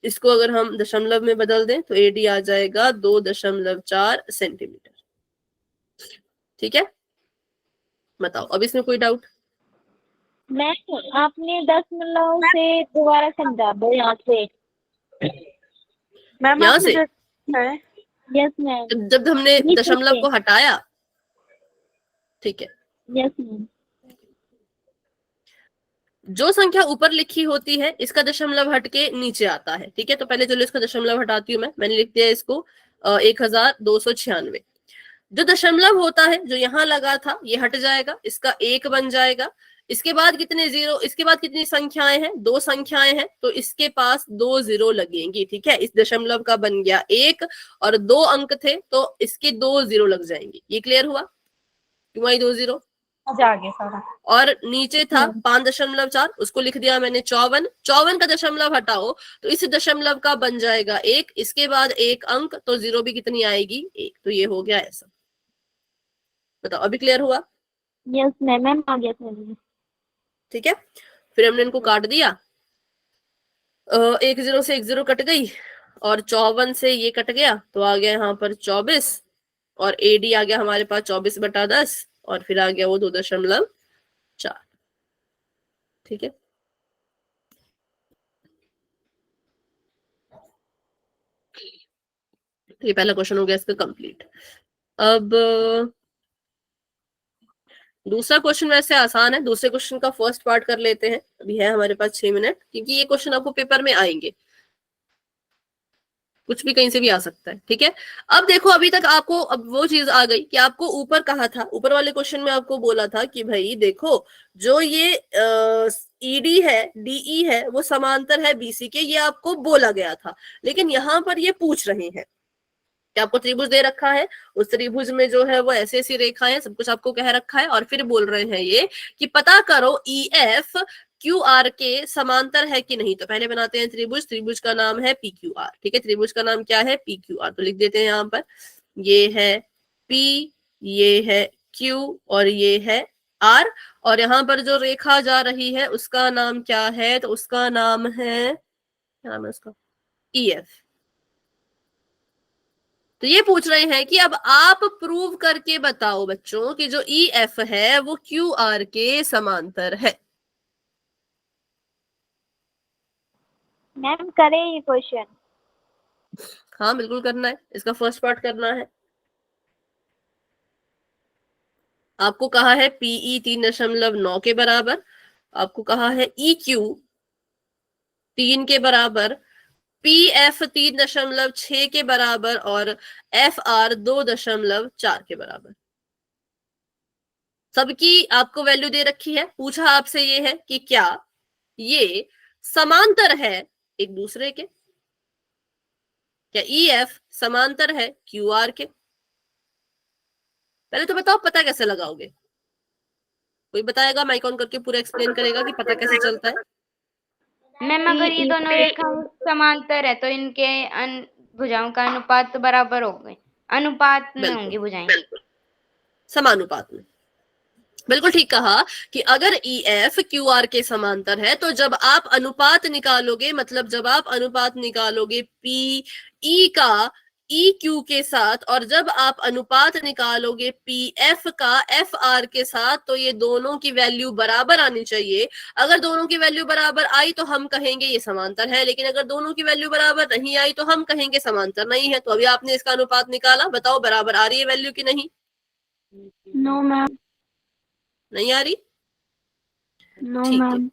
इसको अगर हम दशमलव में बदल दें तो एडी आ जाएगा 2.4 सेंटीमीटर, ठीक है। बताओ अब इसमें कोई डाउट? मैम आपने दशमलव से दोबारा समझा दो यहाँ से। मैम यहाँ आपने से? है यस मैम। जब हमने ये दशमलव को हटाया, ठीक है। Yes ma'am. जो संख्या ऊपर लिखी होती है इसका दशमलव हटके नीचे आता है, ठीक है। तो पहले चलो इसका दशमलव हटाती हूँ मैंने लिख दिया इसको 1296। जो दशमलव होता है जो यहाँ लगा था ये हट जाएगा, इसका 1 बन जाएगा। इसके बाद कितने जीरो, इसके बाद कितनी संख्याएं हैं, 2 संख्याएं हैं, तो इसके पास 2 0 लगेंगी, ठीक है। इस दशमलव का बन गया 1 और 2 अंक थे तो इसके 2 0 लग जाएंगे। ये क्लियर हुआ? क्यों आई 2 0? आ गया सारा। और नीचे था 5.4, उसको लिख दिया मैंने 54। 54 का दशमलव हटाओ तो इस दशमलव का बन जाएगा 1, इसके बाद 1 अंक, तो 0 भी कितनी आएगी, 1। तो ये हो गया ऐसा। बताओ अभी क्लियर हुआ? यस मैम आ गया था। ठीक है, फिर हमने इनको काट दिया। 1 0 से 1 0 कट गई, और 54 से ये कट गया, तो आ गया यहाँ पर 24, और एडी आ गया हमारे पास 24/10, और फिर आ गया वो 2.4, ठीक है। ये पहला क्वेश्चन हो गया इसका कंप्लीट। अब दूसरा क्वेश्चन वैसे आसान है, दूसरे क्वेश्चन का फर्स्ट पार्ट कर लेते हैं। अभी है हमारे पास 6 मिनट, क्योंकि ये क्वेश्चन आपको पेपर में आएंगे, कुछ भी कहीं से भी आ सकता है, ठीक है। अब देखो अभी तक आपको अब वो चीज आ गई कि आपको ऊपर कहा था, ऊपर वाले क्वेश्चन में आपको बोला था कि भाई देखो जो ये ईडी है, डीई है, वो समांतर है बीसी के, ये आपको बोला गया था। लेकिन यहाँ पर ये पूछ रहे हैं कि आपको त्रिभुज दे रखा है, उस त्रिभुज में जो है वो ऐसी ऐसी रेखाएं, सब कुछ आपको कह रखा है, और फिर बोल रहे हैं ये कि पता करो EF QR के समांतर है कि नहीं। तो पहले बनाते हैं त्रिभुज, त्रिभुज का नाम है PQR, ठीक है। त्रिभुज का नाम क्या है, PQR। तो लिख देते हैं यहाँ पर, ये है P, ये है Q, और ये है R, और यहाँ पर जो रेखा जा रही है उसका नाम क्या है, तो उसका नाम है, क्या नाम है उसका, EF, तो ये पूछ रहे हैं कि अब आप प्रूव करके बताओ बच्चों कि जो ई एफ है वो क्यू आर के समांतर है। मैम करे ये क्वेश्चन। हाँ बिल्कुल करना है, इसका फर्स्ट पार्ट करना है। आपको कहा है पीई 3.9 के बराबर, आपको कहा है ई क्यू 3 के बराबर, पी एफ 3.6 के बराबर और एफ आर 2.4 के बराबर। सबकी आपको वैल्यू दे रखी है। पूछा आपसे ये है कि क्या ये समांतर है एक दूसरे के, क्या ई एफ समांतर है क्यू आर के। पहले तो बताओ पता कैसे लगाओगे, कोई बताएगा माइक ऑन करके पूरा एक्सप्लेन करेगा कि पता कैसे चलता है। मैम अगर ये दोनों रेखाएं समांतर है तो इनके भुजाओं का अनुपात तो बराबर होंगे, अनुपात में होंगी भुजाएं, समानुपात में। बिल्कुल ठीक कहा कि अगर ई एफ क्यू आर के समांतर है तो जब आप अनुपात निकालोगे, मतलब जब आप अनुपात निकालोगे पी ई का ई क्यू के साथ और जब आप अनुपात निकालोगे पी एफ का एफ आर के साथ, तो ये दोनों की वैल्यू बराबर आनी चाहिए। अगर दोनों की वैल्यू बराबर आई तो हम कहेंगे ये समांतर है, लेकिन अगर दोनों की वैल्यू बराबर नहीं आई तो हम कहेंगे समांतर नहीं है। तो अभी आपने इसका अनुपात निकाला, बताओ बराबर आ रही है वैल्यू की नहीं? नो मैम, नहीं आ रही? नो ठीक है, मैम।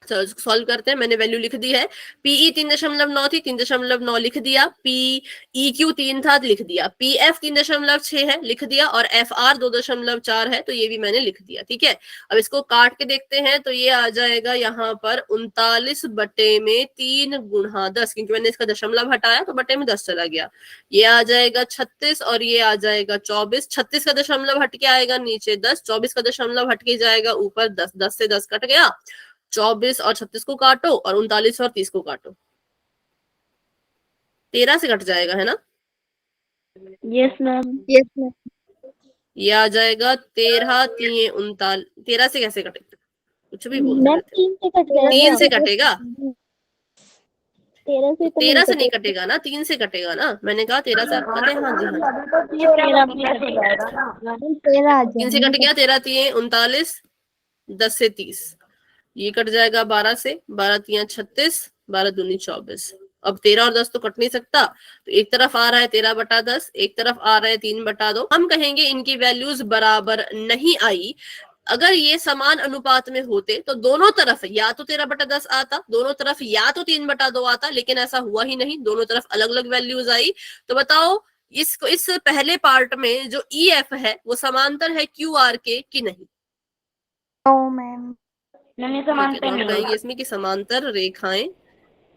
चलो इसको सॉल्व करते हैं। मैंने वैल्यू लिख दी है, पीई 3.9 थी, 3.9 लिख दिया, पी ई क्यू 3 था लिख दिया, पी एफ 3.6 है लिख दिया और एफ आर 2.4 है, तो ये भी मैंने लिख दिया। ठीक है, अब इसको काट के देखते हैं तो ये आ जाएगा यहाँ पर 39/3 गुणा 10, क्योंकि मैंने इसका दशमलव हटाया तो बटे में 10 चला गया। ये आ जाएगा 36 और ये आ जाएगा 24। 36 का दशमलव हट के आएगा नीचे 10, 24 का दशमलव हट के जाएगा ऊपर 10, 10 से 10 कट गया, 24 और 36 को काटो और 39 और 30 को काटो, 13 से कट जाएगा, है ना? Yes ma'am. ये आ जाएगा 13 3 39। 13 से कैसे कटेगा? कुछ भी बोलते मैम रहते 3 से कट जाएगा। 3 से कटेगा? 13 से तो 13 से नहीं कटेगा ना, 3 से कटेगा ना। मैंने कहा 13 से कटे, हाँ जी हाँ जी, 3 से कट गया, 13 3 39, 10 से 30, ये कट जाएगा 12 से, 12 3 36, 12 दूनी 24। अब 13 और 10 तो कट नहीं सकता, तो एक तरफ आ रहा है 13/10, एक तरफ आ रहा है 3/2। हम कहेंगे इनकी वैल्यूज बराबर नहीं आई। अगर ये समान अनुपात में होते तो दोनों तरफ या तो 13/10 आता, दोनों तरफ या तो 3/2 आता, लेकिन ऐसा हुआ ही नहीं, दोनों तरफ अलग अलग वैल्यूज आई। तो बताओ इसको, इस पहले पार्ट में जो ई एफ है वो समांतर है क्यू आर के कि नहीं? मैम नहीं ठीक है, तो समांतर हम नहीं कहेंगे इसमें कि समांतर रेखाएं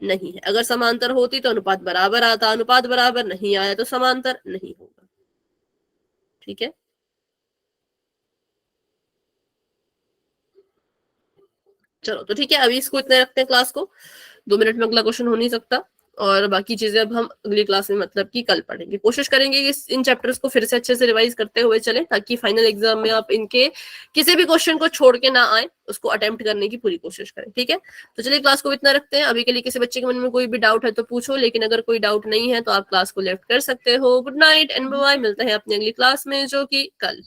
नहीं है। अगर समांतर होती तो अनुपात बराबर आता, अनुपात बराबर नहीं आया तो समांतर नहीं होगा। ठीक है, चलो तो ठीक है, अभी इसको इतने रखते हैं क्लास को, 2 मिनट में अगला क्वेश्चन हो नहीं सकता, और बाकी चीजें अब हम अगली क्लास में मतलब कि कल पढ़ेंगे। कोशिश करेंगे कि इन चैप्टर्स को फिर से अच्छे से रिवाइज करते हुए चले, ताकि फाइनल एग्जाम में आप इनके किसी भी क्वेश्चन को छोड़ के ना आए, उसको अटेम्प्ट करने की पूरी कोशिश करें। ठीक है, तो चलिए क्लास को इतना रखते हैं। अभी के लिए किसी बच्चे के मन में कोई भी डाउट है तो पूछो, लेकिन अगर कोई डाउट नहीं है तो आप क्लास को लेफ्ट कर सकते हो। गुड नाइट एंड बाय, मिलते हैं अपनी अगली क्लास में जो कि कल।